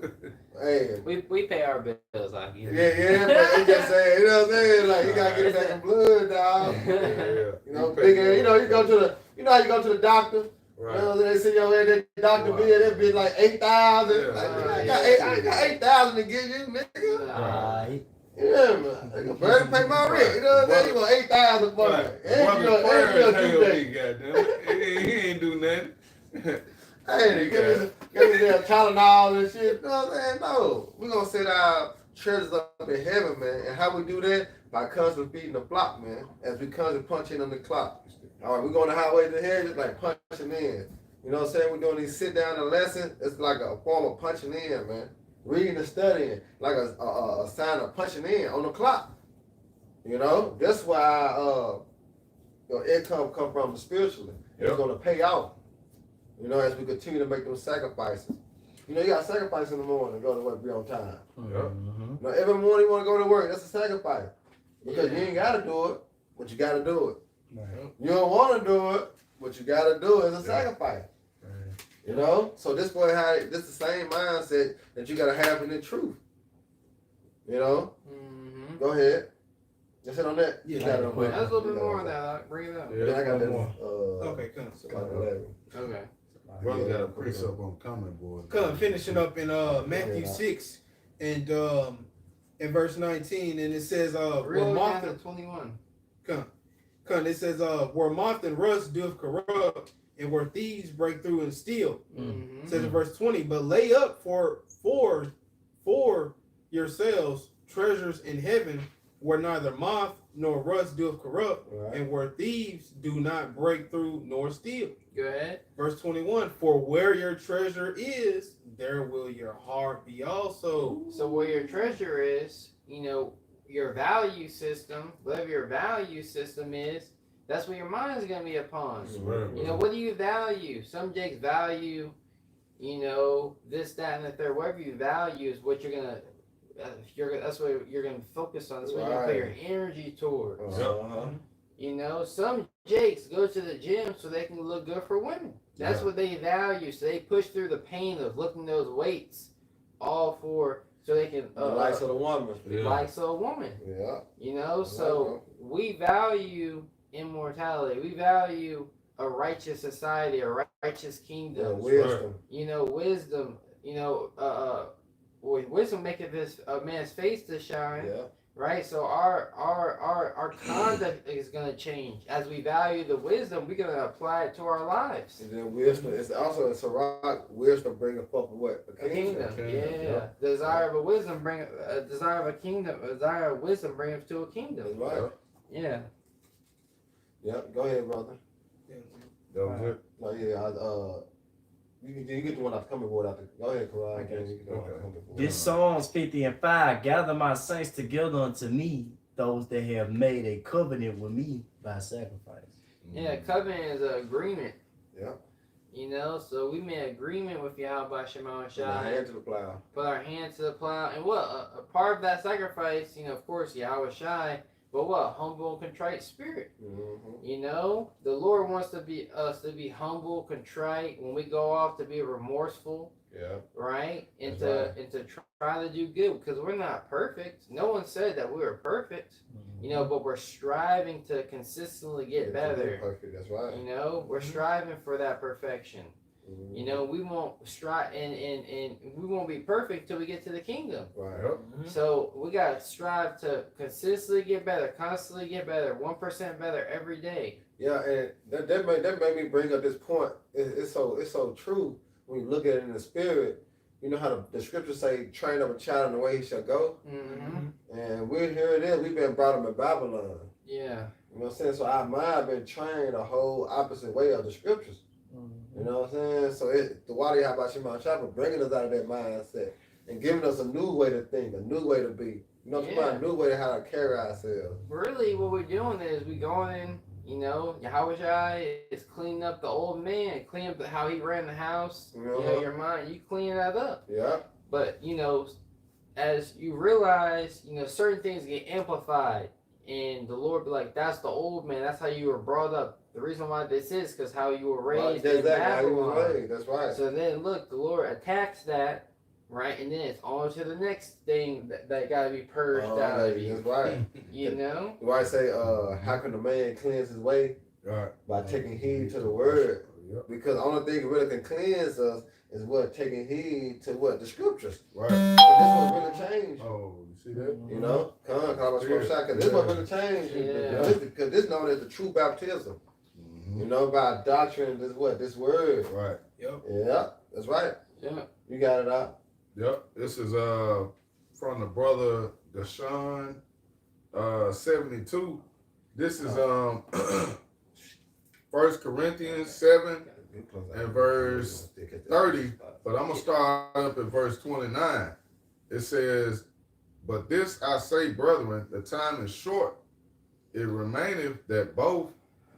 Hey. We pay our bills, like Yeah, but he just saying, you know what I'm saying? Like, you gotta get it back in blood, dog. Yeah. You know, big ass, you know, you go to the, you know how you go to the doctor? Right. You know, they see your head, that doctor Right. bill, that be like 8,000. Yeah. Like, I got 8,000 to give you, nigga. Alright. Yeah, man. I can barely pay my rent. You know what I'm saying? You want 8,000 for me. Right. And Brother you know, Prayer and you tell do me, that. goddamn. He ain't do nothing. Hey, give me that Tylenol and shit. You know what I'm saying? No. We're going to set our treasures up in heaven, man. And how we do that? By constantly feeding the flock, man. As we constantly punch in on the clock. All right, we're going the highway to hell, just like punching in. You know what I'm saying? We're doing these sit down and lessons. It's like a form of punching in, man. Reading and studying, like a sign of punching in on the clock. You know? That's why your income come from spiritually. It's Yep. going to pay off. You know, as we continue to make those sacrifices. You know, you got to sacrifice in the morning to go to work, be on time. Mm-hmm. You know, every morning you want to go to work, that's a sacrifice. Because Yeah. you ain't got to do it, but you got to do it. Right. You don't want to do it, but you got to do it. It's a Yeah. sacrifice. You know? So this boy had this the same mindset that you got to have in the truth. You know? Mm-hmm. Go ahead. Just hit on that. Yeah, You got it on quick. that. That's a little You bit got it more on on that. that. Bring it up. Yeah. Then I got that. Okay, come. Like 11. Okay. Brother got a precept on comment board. Come, finishing up in Matthew Yeah. 6 and in verse 19, and it says, where Real moth down and to 21. come, it says, where moth and rust doth corrupt, and where thieves break through and steal. Mm-hmm. It says in verse 20, but lay up for yourselves treasures in heaven, where neither moth nor rust doeth corrupt, Right. and where thieves do not break through nor steal. Go ahead. Verse 21, for where your treasure is, there will your heart be also. So where your treasure is, you know, your value system, whatever your value system is, that's what your mind is going to be upon. Mhm. You know, what do you value? Some jakes value, you know, this, that, and the third. Whatever you value is what you're gonna. That's what you're gonna focus on. That's what you're gonna put your energy toward. Uh-huh. You know, some jakes go to the gym so they can look good for women. That's what they value. So they push through the pain of lifting those weights, all for so they can The likes of the woman. likes of a woman. Yeah. You know, so we value immortality. We value a righteous society, a righteous kingdom. Yeah, wisdom. You know, wisdom. You know, wisdom maketh this a man's face to shine. Yeah. Right, so our conduct is gonna change as we value the wisdom. We're gonna apply it to our lives. And then wisdom. It's also it's a rock. Wisdom bringing forth what? A kingdom. Yeah. Desire of a wisdom bring a desire of a kingdom. A desire of wisdom brings to a kingdom. That's right. Yeah. Yeah. Go ahead, brother. That was it. No, yeah. You get the one that's coming forward after. Go ahead, Karan. Okay. You get the one that's coming forward. This Psalms 50:5, gather my saints together unto me, those that have made a covenant with me by sacrifice. Yeah, covenant is an agreement. Yeah. You know, so we made agreement with Yahweh Shema Put our hand to the plow. Put our hand to the plow. And what? A part of that sacrifice, you know, of course, Yahweh Shai, but what? Humble and contrite spirit. Mm-hmm. You know, the Lord wants us to be humble, contrite, when we go off to be remorseful, Yeah. right? And That's to try to do good, because we're not perfect. No one said that we were perfect, you know, but we're striving to consistently get better. Perfect. That's right. You know, we're striving for that perfection. Mm-hmm. You know, we won't strive and we won't be perfect till we get to the kingdom. Right. So we gotta strive to consistently get better, constantly get better, 1% better every day. Yeah, and that made me bring up this point. It's so true when you look at it in the spirit. You know how the scriptures say, "Train up a child in the way he shall go," and we're here. It is. We've been brought up in Babylon. Yeah. You know what I'm saying? So our mind been trained a whole opposite way of the scriptures. You know what I'm saying? So the Wadi Habashima Chapel bringing us out of that mindset and giving us a new way to think, a new way to be. You know, a new way to how to carry ourselves. Really, what we're doing is we going in. You know, Yahweh Shai is cleaning up the old man, cleaning up how he ran the house. You know, your mind, you clean that up. Yeah. But you know, as you realize, you know, certain things get amplified, and the Lord be like, "That's the old man. That's how you were brought up." The reason why this is because how you were raised in Babylon. That's right. So then, look, the Lord attacks that, right, and then it's on to the next thing that got to be purged out of you. That's right. You know. Why I say, how can a man cleanse his way? Right. By taking heed to the word. Yep. Because the only thing that really can cleanse us is what? Taking heed to what? The scriptures. Right. So this what really changed. Oh, you see that? You know? Because this what really changed. Yeah. Because this known as the true baptism. You know, by doctrine, this word. Right. Yep. Yeah, that's right. Yeah. You got it out. Yep. This is from the brother Deshaun 72. This is 1 Corinthians 7 and verse 30, but I'm gonna start up at verse 29. It says, "But this I say, brethren, the time is short. It remaineth that both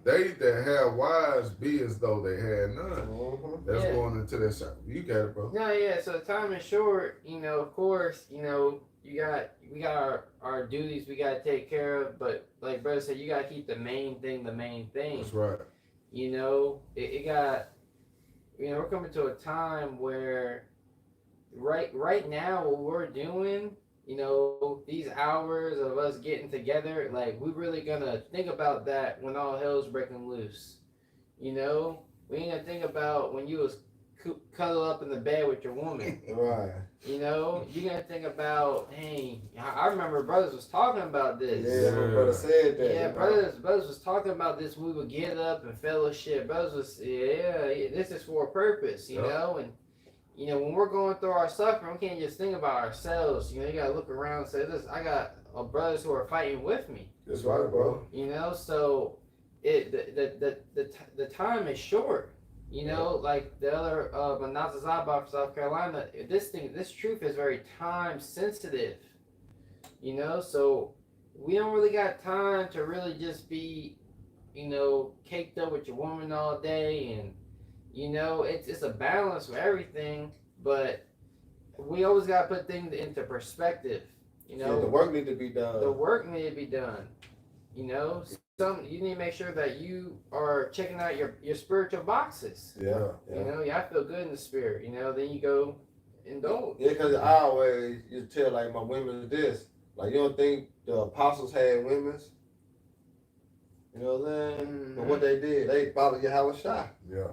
they that have wives be as though they had none." That's going into that. You got it, bro. No, yeah. So the time is short. You know, of course. You know, we got our duties we got to take care of. But like brother said, you got to keep the main thing the main thing. That's right. You know, it got. You know, we're coming to a time where, right now, what we're doing. You know, these hours of us getting together, like, we're really gonna think about that when all hell's breaking loose. You know, we ain't gonna think about when you was cuddled up in the bed with your woman. Right. You know, you're gonna think about, hey, I remember brothers was talking about this. Yeah, my brother said that. Yeah, brothers was talking about this when we would get up and fellowship. Brothers was, this is for a purpose, you know, and you know, when we're going through our suffering, we can't just think about ourselves. You know, you gotta look around and say, "Listen, I got brothers who are fighting with me." That's right, bro. You know, so the time is short. You know, like the other Manasseh Zabah from South Carolina. This truth is very time sensitive. You know, so we don't really got time to really just be, you know, caked up with your woman all day and. You know, it's a balance for everything, but we always got to put things into perspective. You know, the work need to be done. The work need to be done. You know, you need to make sure that you are checking out your spiritual boxes. Yeah. You know, I feel good in the spirit. You know, then you go indulge. Yeah, because I always you tell like my women's this. Like you don't think the apostles had women's? You know what I'm saying? Mhm. But what they did, they followed Yahweh Shai. Yeah.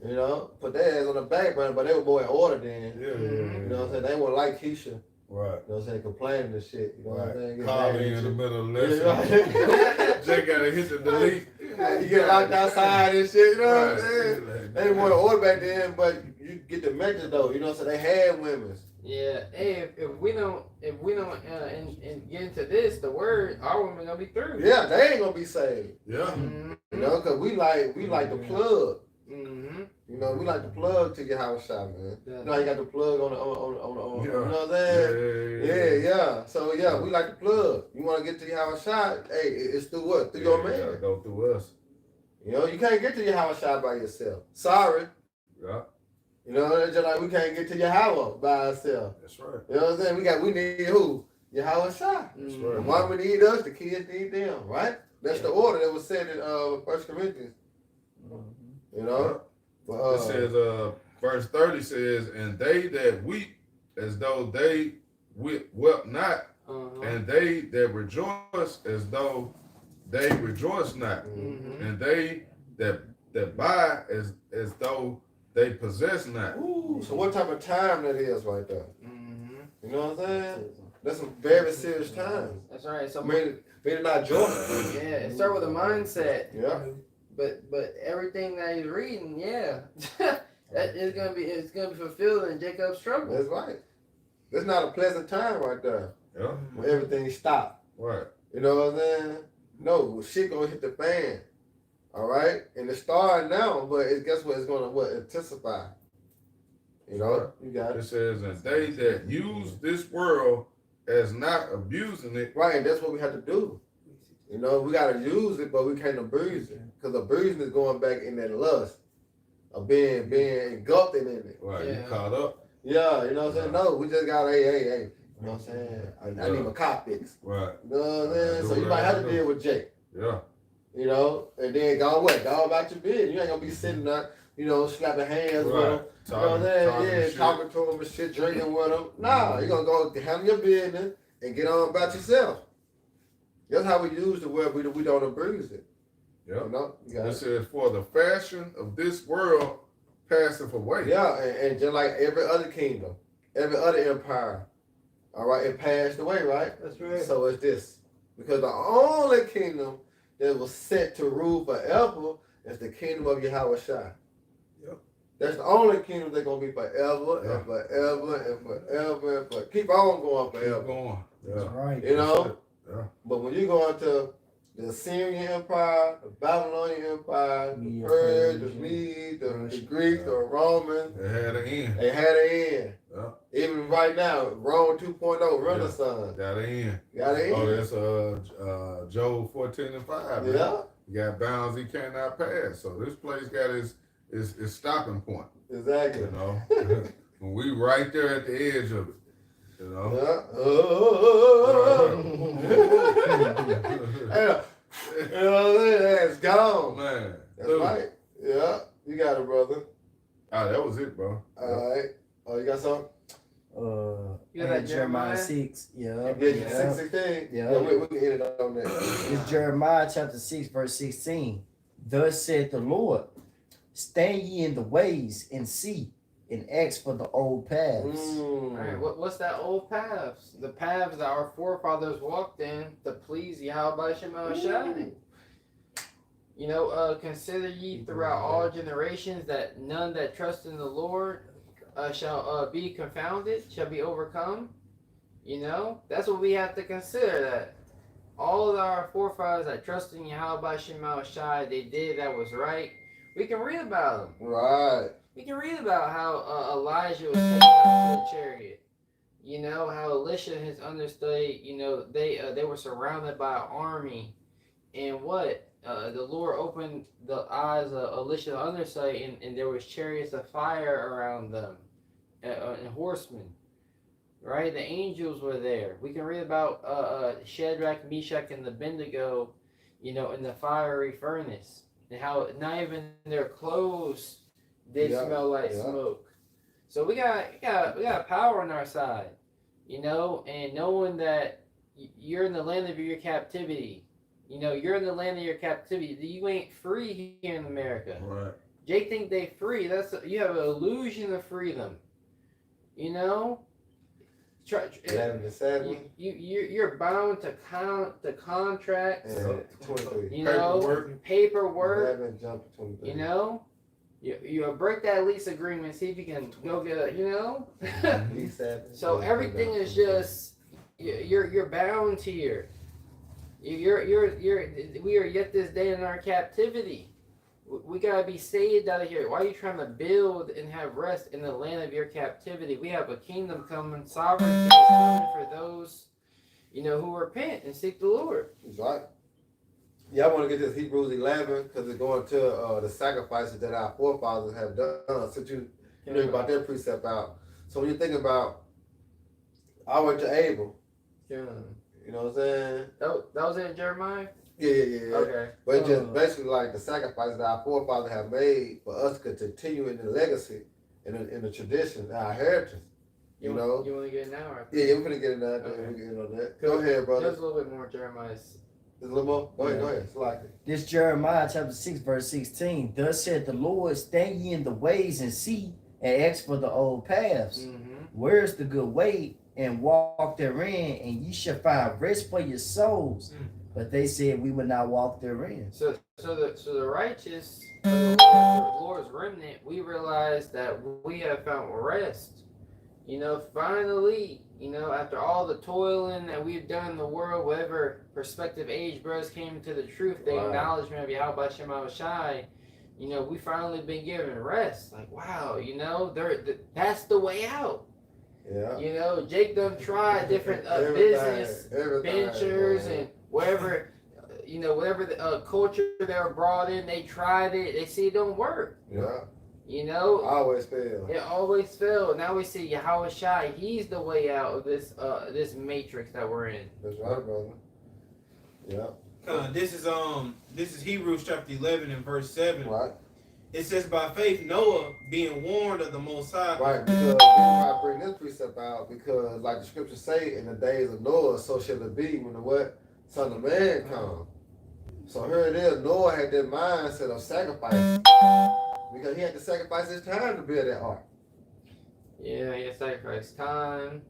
You know, put their ass on the back burner, but they were more in order then. Yeah. You know what I'm saying? They weren't like Keisha. Right. You know what I'm saying? Complaining and shit. You know what I'm saying? Get Call mad me at in the you. middle of the Yeah, lesson. right. Jay gotta hit the delete. You get locked outside and shit, you know what I'm saying? Right. They didn't want to order back then, but you get the message though, you know what I'm saying? They had women's. Yeah. Hey, if we don't and get into this, the word, our women gonna be through. Yeah, they ain't gonna be saved. Yeah. Mhm. You know, cause we like the plug. Mhm. You know, we like the plug to your house shop, man. You know, you got the plug on Yeah. you know what I'm saying? Yeah. So yeah, we like the plug. You want to get to your house shop? Hey, it's through what? Through your You gotta man. go through us. You know, you can't get to your house shop by yourself. Sorry. Yeah. You know, it's just like we can't get to your house by ourselves. That's right. You know what I'm saying? We need who? Your house shop. That's Mhm. The right. woman need us, the kids need them, right? That's the order that was said in 1 Corinthians. You know? But, It says, verse 30 says, and they that weep as though they wept not, Uh-huh. and they that rejoice as though they rejoice not, Mhm. and they that buy as though they possess not. ooh, so what type of time that is right there? Mhm. You know what I'm saying? That's some very serious times. That's right. So I mean not joyful. yeah, it start with a mindset. Yeah. But everything that he's reading, yeah, that is it's gonna be fulfilled in Jacob's struggle. That's right. That's not a pleasant time right there Yeah. when everything stopped. Right. You know what I'm saying? No, shit gonna hit the fan. All right? And it's starting now, but guess what? It's gonna intensify. You know? You got It it. says, and they that use this world as not abusing it. Right, and that's what we have to do. You know, we gotta use it, but we can't abuse it. Because abusing is going back in that lust of being engulfed in it. Right. Yeah. You caught up. Yeah, you know what I'm saying? No, we just gotta, hey. You know what I'm saying? I need my cop fix. Right. You know what I'm saying? So you might have to deal with Jake. Yeah. You know, and then go about your business. You ain't gonna be sitting there, you know, slapping hands with him. You know what I'm saying? Yeah, talking to him and shit, drinking with him. Nah, you're gonna go handle your business and get on about yourself. That's how we use the word. We don't abuse it. Yeah. You know? You got It it. says, for the fashion of this world passeth away. Yeah, and just like every other kingdom, every other empire, all right, it passed away, right? That's right. So it's this. Because the only kingdom that was set to rule forever is the kingdom of Yahweh Shai. Yep. That's the only kingdom that's going to be forever Yeah. and forever and forever and forever. Keep on going forever. Keep going. That's Yeah. right. You know? Yeah. But when you go into the Assyrian Empire, the Babylonian Empire, the Media, Persians, the Persian, Medes, the Russian. Greeks, the Romans, It had an end. they had an end. Yeah. Even right now, Rome 2.0, Renaissance. Got an end. Got an Oh, end. that's Job 14:5. man. Yeah, You got bounds he cannot pass. So this place got his stopping point. exactly. You know, when we right there at the edge of it. You know. Yeah. You know what I'm saying? It's gone. Man. That's Dude. right. Yeah, you got it, brother. Ah, that was it, bro. All right. Oh, you got something? You got that Jeremiah? 6. Yeah. Yeah, Yeah. 6:16. Yeah. We can hit it on that. It's Jeremiah chapter 6, verse 16. Thus said the Lord, stand ye in the ways and see, and ask for the old paths. All right, what's that old paths? The paths that our forefathers walked in to please Yahweh Shema Shai. You know, consider ye throughout all generations that none that trust in the Lord shall be confounded, shall be overcome. You know, that's what we have to consider, that all of our forefathers that trust in Yahweh Shema Shai, they did that was right. We can read about them. Right. We can read about how Elijah was taken out to a chariot. You know, how Elisha and his understudy, you know, they were surrounded by an army. And what? The Lord opened the eyes of Elisha's understudy, and there was chariots of fire around them, and horsemen. Right? The angels were there. We can read about Shadrach, Meshach, and Abednego, you know, in the fiery furnace, and how not even their clothes did smell like smoke. So we got power on our side, you know, and knowing that you're in the land of your captivity. You know, you're in the land of your captivity. You ain't free here in America. Right. They think they free. You have an illusion of freedom. You know, you're bound to contracts. You know, paperwork. You know, you break that lease agreement. See if you can go get a. You know, so everything is just you're bound here. We are yet this day in our captivity. We gotta be saved out of here. Why are you trying to build and have rest in the land of your captivity? We have a kingdom coming, sovereignty is coming for those, you know, who repent and seek the Lord. That's right. Yeah, I want to get this Hebrews 11 because it's going to the sacrifices that our forefathers have done. Since you know about their precept out. So when you think about, I went to Abel. Yeah. You know what I'm saying? That was in Jeremiah? Yeah. Okay. But it's just basically like the sacrifices that our forefathers have made for us to continue in the legacy, in the tradition, our heritage. You know? You want to get it now? Or Yeah, we're going to get in that. Okay. We're getting on that. Go ahead, brother. There's a little bit more Jeremiah's. There's a little more? Go ahead. It's like it. This Jeremiah chapter 6, verse 16. Thus said the Lord, stand ye in the ways and see, and ask for the old paths. Mm-hmm. Where is the good way? And walk therein, and ye shall find rest for your souls. But they said we would not walk therein. So the righteous, the Lord's remnant, we realize that we have found rest. You know, finally, you know, after all the toiling that we've done in the world, whatever prospective age brothers came to the truth, the acknowledgement of Yahweh Shema Shai, you know, we finally been given rest. Like, wow, you know, that's the way out. Yeah. You know, Jake done tried different business ventures and whatever, you know, whatever the culture they were brought in, they tried it. They see it don't work. Yeah. You know, Always fail. it always failed. Now we see Yahweh Shai. He's the way out of this matrix that we're in. That's right, brother. Yeah. This is Hebrews chapter 11 and verse 7. Right. It says, by faith Noah, being warned of the Most High. Right, because I bring this precept out because, like the scriptures say, in the days of Noah, so shall it be when the what? Son of Man comes. So here it is. Noah had that mindset of sacrifice because he had to sacrifice his time to build that ark. Yeah, he sacrificed time,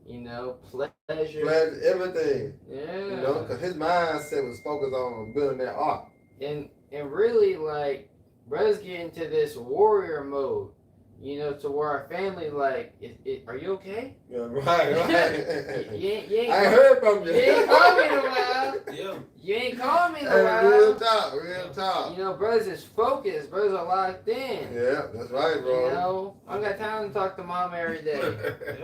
you know, pleasure, Everything. Yeah. You know, because his mindset was focused on building that ark. And really, like, brothers get into this warrior mode, you know, to where our family, like, are you okay? Yeah, right. you ain't I heard from you. You ain't called me in a while. Yeah. You ain't called me in a Hey, while. real talk. You know, brothers is focused. Brothers are locked in. Yeah, that's right, bro. You know, I got time to talk to mom every day.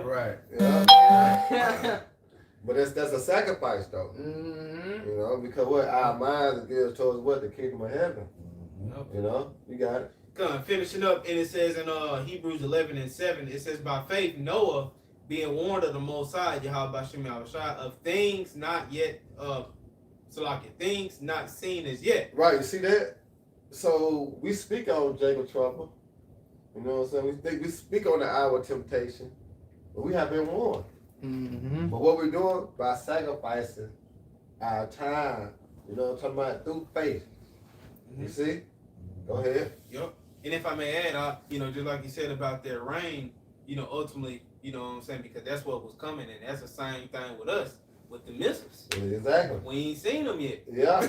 Right. Yeah. But that's a sacrifice, though. Mm-hmm. You know, because what our minds are geared towards what? The kingdom of heaven. Yep. You know, you got it. Finishing up, and it says in Hebrews 11 and 7, it says, by faith Noah, being warned of the Most High, Yahweh Shem Yahushua, of things not yet, things not seen as yet. Right, you see that? So we speak on Jacob trouble. You know what I'm saying? We speak on the hour of temptation, but we have been warned. Mm-hmm. But what we're doing by sacrificing our time, you know what I'm talking about, through faith. You see? Go ahead. Yep. And if I may add, you know, just like you said about their rain, you know, ultimately, you know what I'm saying, because that's what was coming, and that's the same thing with us, with the missiles. Exactly. We ain't seen them yet. Yeah.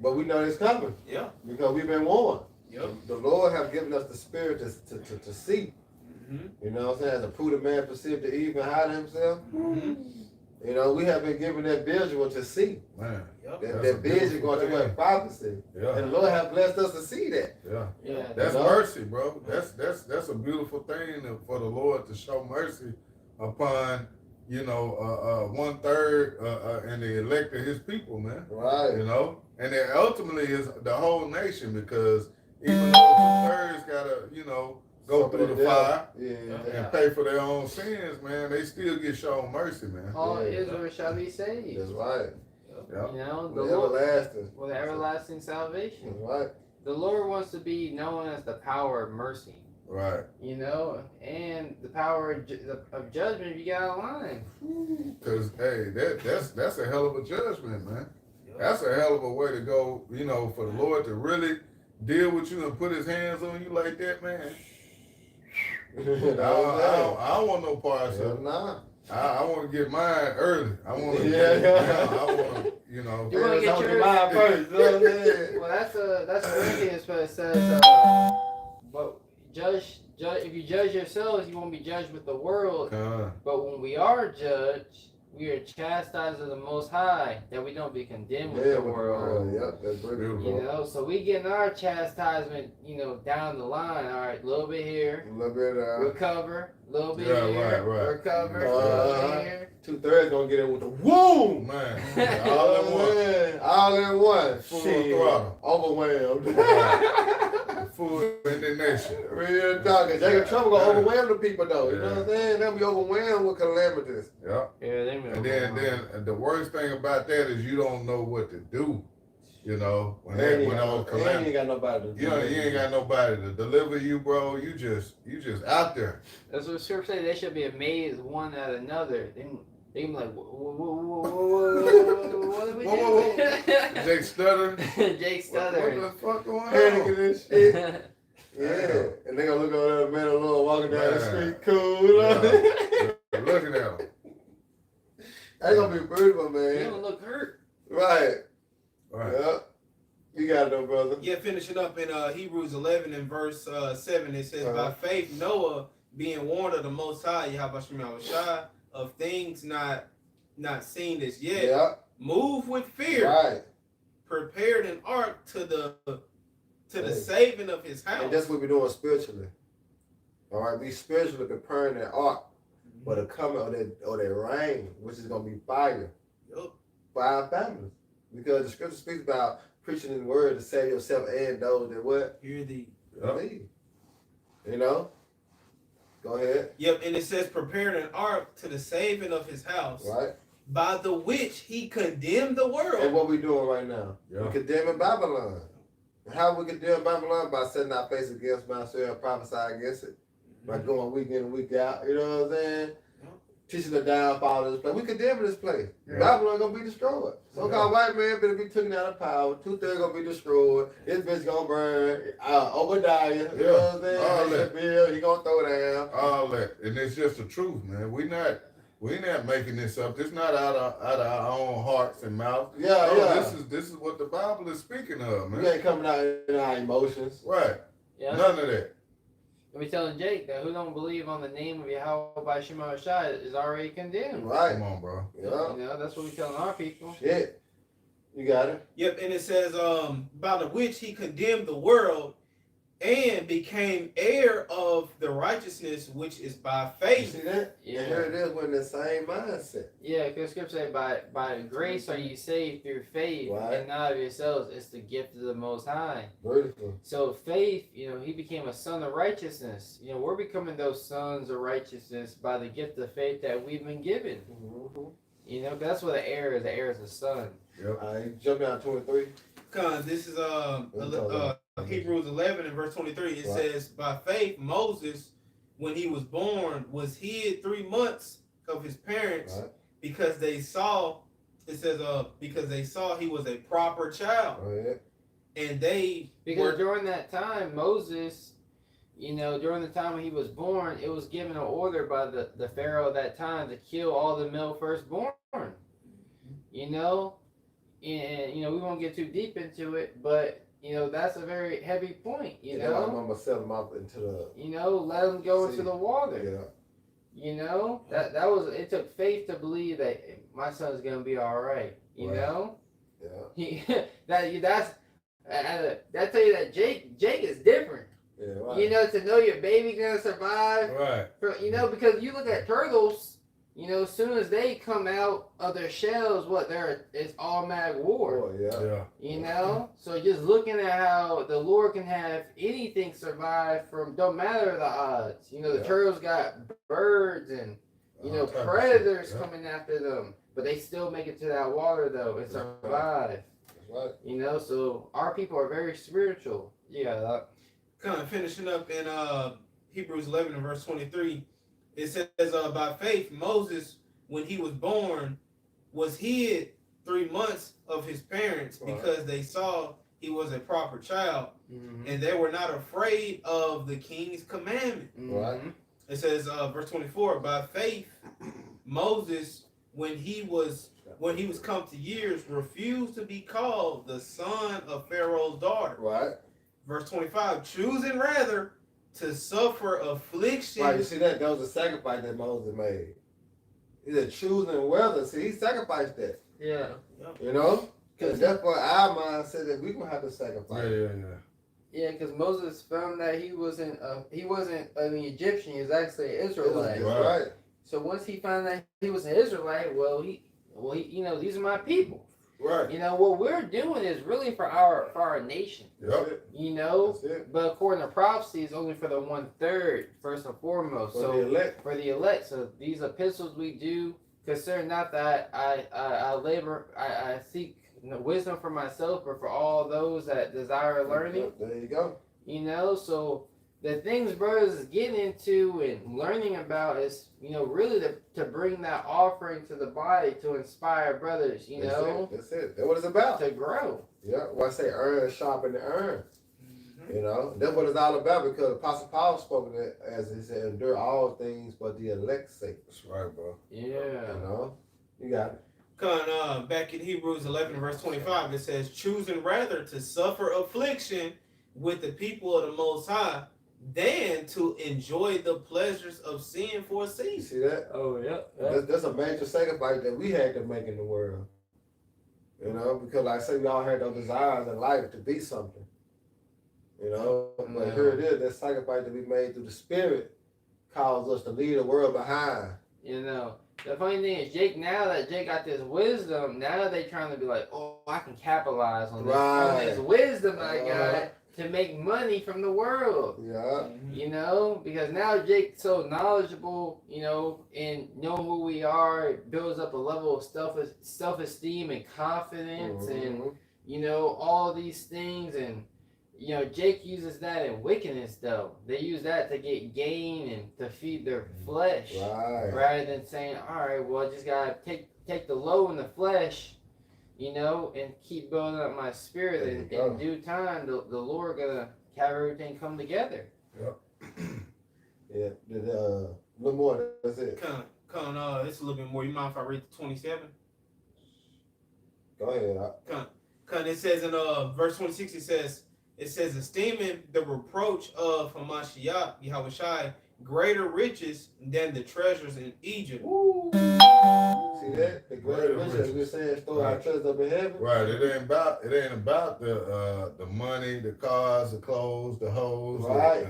But we know it's coming. Yeah. Because we've been warned. Yep. The Lord have given us the spirit to see. Mm-hmm. You know what I'm saying? As a prudent man perceived to even hide himself. Mm-hmm. You know, we have been given that visual to see. Man. Yep. That vision going to what prophecy. Yeah. And the Lord have blessed us to see that. Yeah. That's mercy, bro. That's a beautiful thing for the Lord to show mercy upon, you know, 1/3 and the elect of his people, man. Right. You know? And it ultimately is the whole nation, because even though 2/3 gotta, you know, go through the fire and pay for their own sins, man, they still get shown mercy, man. All Israel shall be saved. That's right. Yep. Yeah. You know, The everlasting. with everlasting salvation. Right. The Lord wants to be known as the power of mercy. Right. You know, and the power of judgment if you got a line. Because hey, that's a hell of a judgment, man. That's a hell of a way to go. You know, for the Lord to really deal with you and put His hands on you like that, man. I don't want no parts of it. Nah. I want to get mine early. I want to. I want to. You know. You want to get yours mine first. You know what I'm saying? Well, that's Corinthians, but it says, but if you judge yourselves, you won't be judged with the world. But when we are judged, we are chastised of the Most High, that we don't be condemned with the world. Yep, that's very beautiful. You know, so we getting our chastisement, you know, down the line. All right, a little bit here, A little bit. recover, a little bit Yeah, here, right. recover, a little bit here. 2/3 gonna get in with the woo, Man, all in one. All in one. Full Shit. throttle. Overwhelmed. Full indignation. Real talking. Jacob Trouble gonna Yeah. overwhelm the people though. You know Yeah. what I'm saying? They'll be overwhelmed with calamities. Yeah. Yeah, they And then the worst thing about that is you don't know what to do. You know, when all And calamity. you ain't got nobody to You know, you ain't got nobody to deliver you, bro. You just out there. That's what Scripture say. They should be amazed one at another. They can be like, what are we Whoa. doing? Jake Stutter. Jake What Stutter. the fuck going panicking on? and shit. Yeah. And they gonna look over there, man, alone walking down the Man. street, cool. You know? Yeah. Looking at him. That's gonna be beautiful, You man. don't look hurt. Right. Right. Yep. You got it though, brother. Yeah, finishing up in Hebrews 11 and verse 7, it says, by faith Noah, being warned of the Most High, Yahweh Shai, of things not seen as yet, Yeah. moved with fear, Right. prepared an ark to the Hey. saving of his house. And that's what we're doing spiritually. All right, we spiritually preparing that ark for the coming of that rain, which is gonna be fire Yup. for our families. Because the scripture speaks about preaching the word to save yourself and those that what? Hear thee. Believe. You know? Go ahead. Yep, and it says, prepared an ark to the saving of his house, Right? by the which he condemned the world. And what we doing right now? Yeah. We condemning Babylon. And how we condemn Babylon? By setting our face against Mount Seir and prophesy against it. By going week in and week out. You know what I'm saying? Yeah. Teaching the downfall of this place. We condemning this place. Yeah. Babylon gonna be destroyed. So-called white man better be taken out of power. 2/3 gonna be destroyed. This bitch gonna burn. Obadiah. You know what I'm saying? All That's that. the bill. He gonna throw down. All that. And it's just the truth, man. We not making this up. This not out of our own hearts and mouths. Yeah, No, yeah. This is what the Bible is speaking of, man. We ain't coming out in our emotions. Right. Yeah. None of that. And we telling Jake that who don't believe on the name of Yahweh by Shema Shai is already condemned. Right. Come on, bro. Yeah. You know, that's what we telling our people. Shit. You got it. Yep, and it says, by the which he condemned the world and became heir of the righteousness which is by You faith. see that? Yeah. And here it is, we're in the same mindset. Yeah, because Scripture say, by grace are you saved through faith, Right. and not of yourselves. It's the gift of the Most High. Beautiful. So faith, you know, he became a son of righteousness. You know, we're becoming those sons of righteousness by the gift of faith that we've been given. Mm-hmm. You know, that's what the heir is. The heir is a son. Yep. All right, jump down to 23. Because this is Hebrews 11 and verse 23. It Right. says, by faith Moses, when he was born, was hid 3 months of his parents Right. because they saw, it says, because they saw he was a proper child. Go ahead. And they Because were, during that time, Moses, you know, during the time when he was born, it was given an order by the Pharaoh at that time to kill all the male firstborn. You know? And, you know, we won't get too deep into it, but, you know, that's a very heavy point, you Yeah, I'm know? gonna sell them off into the. You know, let them go into the water. Yeah. You know? That was, it took faith to believe that my son's going to be all right. You Right. know? Yeah. He, that tell you that Jake is different. Yeah. Right. You know, to know your baby gonna survive. Right. You know, because you look at turtles. You know, as soon as they come out of their shells, it's automatic war. Oh, yeah. Yeah. You know, so just looking at how the Lord can have anything survive from don't matter the odds. You know, the Yeah. turtles got birds and All type of predators shit. Yeah. coming after them. but they still make it to that water though and survive. That's right. You know, so our people are very spiritual. Yeah. Kind of finishing up in Hebrews 11 and verse 23, it says, by faith, Moses, when he was born, was hid 3 months of his parents because they saw he was a proper child, and they were not afraid of the king's commandment. Right. It says, verse 24, by faith, Moses, when he was come to years, refused to be called the son of Pharaoh's daughter. Right. Verse 25, choosing rather to suffer affliction. Right, you see that? That was a sacrifice that Moses made. He said choosing whether. See, he sacrificed that. Yeah. You know? Because that's what our mind said that we gonna have to sacrifice. Yeah, because Moses found that he wasn't an Egyptian. He was actually an Israelite. Right. So once he found that he was an Israelite, well, he, you know, these are my people. Right. You know, what we're doing is really for our nation. Yep. You know, That's it. but according to prophecy, it's only for the 1/3, first and foremost. For the elect. For the elect. So these epistles we do, consider not that I seek wisdom for myself, but for all those that desire learning. There you go. You know, so the things brothers is getting into and learning about is, you know, really to bring that offering to the body to inspire brothers, you know. That's it. That's what it's about. To grow. Yeah. Why I say earn sharpen the earn. You know, that's what it's all about because Apostle Paul spoke of it as he said, endure all things but the elect's sake. That's right, bro. Yeah. You know, you got it. Back in Hebrews 11 verse 25, it says, choosing rather to suffer affliction with the people of the Most High than to enjoy the pleasures of sin for a You season. see that? Oh yeah. That's a major sacrifice that we had to make in the world. You know, because like I say, we all had those desires in life to be something. You know, but here it is, that sacrifice that we made through the Spirit caused us to leave the world behind. You know, the funny thing is, now that Jake got this wisdom, now they trying to be like, oh, I can capitalize on this wisdom I got to make money from the world. Yeah. You know, because now Jake's so knowledgeable, you know, and knowing who we are, it builds up a level of self-esteem and confidence and, you know, all these things. And, you know, Jake uses that in wickedness, though. They use that to get gain and to feed their flesh. Right. Rather than saying, all right, well, I just got to take the low in the flesh, you know, and keep building up my spirit. And in due time, the Lord going to have everything come together. Yep. Yeah. A little more. That's it. It's a little bit more. You mind if I read the 27? Go ahead. It says in verse 26, it says, esteeming the reproach of Hamashiach, Yahushai, greater riches than the treasures in Egypt. Woo. See that? The greater riches we're saying store our treasures up in heaven. Right. It ain't about the money, the cars, the clothes, the hoes, right.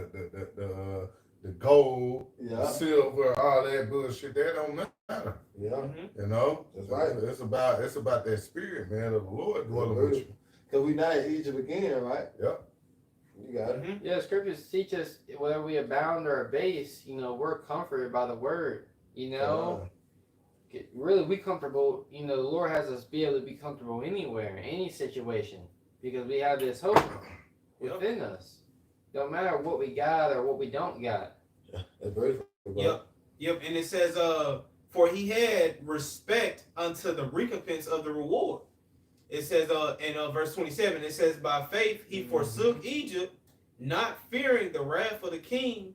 the gold, yeah. the silver, all that bullshit. That don't matter. Yeah. You know? That's right. It's about that spirit, man, of the Lord dwelling with you. Because we not in Egypt again, right? Yep. You got it. Yeah, scriptures teach us whether we abound or abase, you know, we're comforted by the word. You know, really, we comfortable. You know, the Lord has us be able to be comfortable anywhere, in any situation, because we have this hope within us. Don't matter what we got or what we don't got. That's very cool. Yep. And it says, for he had respect unto the recompense of the reward. It says in verse 27, it says, by faith he forsook Egypt, not fearing the wrath of the king,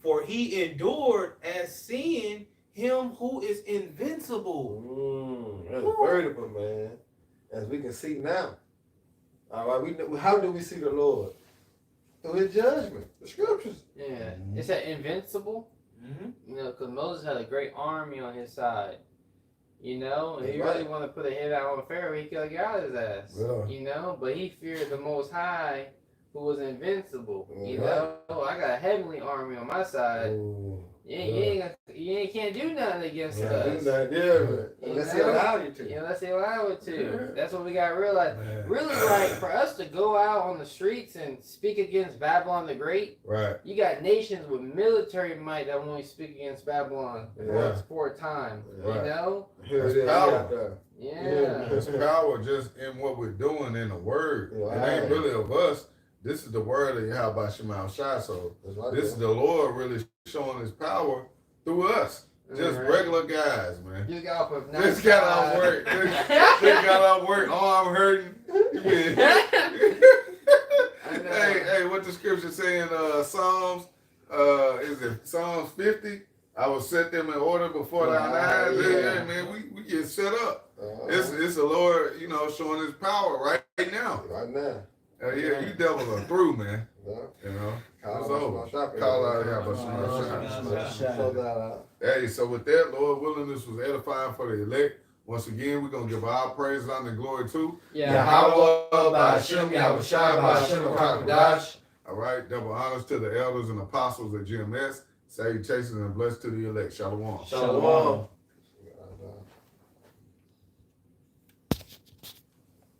for he endured as seeing him who is invincible. That's vertical, man. As we can see now. All right, how do we see the Lord? Through his judgment, the scriptures. Yeah. It's that invincible. You know, because Moses had a great army on his side. You know, if he really wanted to put a hit out on Pharaoh, he could have got his ass. Yeah. You know, but he feared the Most High, who was invincible. You Right. know, I got a heavenly army on my side. Ooh. You can't do nothing against Yeah, us. unless he allow you to. Yeah, unless they allow it to. That's what we got to realize. Man. Really, like, for us to go out on the streets and speak against Babylon the Great, Right. you got nations with military might that won't speak against Babylon for a time. Right. You know? Here That's it is. power. Out there. Yeah. There's power just in what we're doing in the word. Right. It ain't really of us. This is the word of Yahweh Shema Shai. So That's right. this is the Lord really showing his power through us. Just Right. regular guys, man. Just got off of Just got off work. Just got off work. Arm hurting. Hey, what the scripture saying? Psalms. Is it Psalms 50? I will set them in order before thine eyes. Yeah, man, we get set up. It's the Lord, you know, showing his power right now. Right now. Yeah, you devils are through, man. Yeah. You know, Call it's out over. Shema Call out here, but Show that out. Hey, so with that, Lord willing, this was edifying for the elect. Once again, we're going to give all praise, honor, and glory to Yahweh, Ba'ashem, Yahweh Shai, Ba'ashem, Rakadash. All right, double honors to the elders and apostles at GMS. Salutations and blessed to the elect. Shalom. Shalom.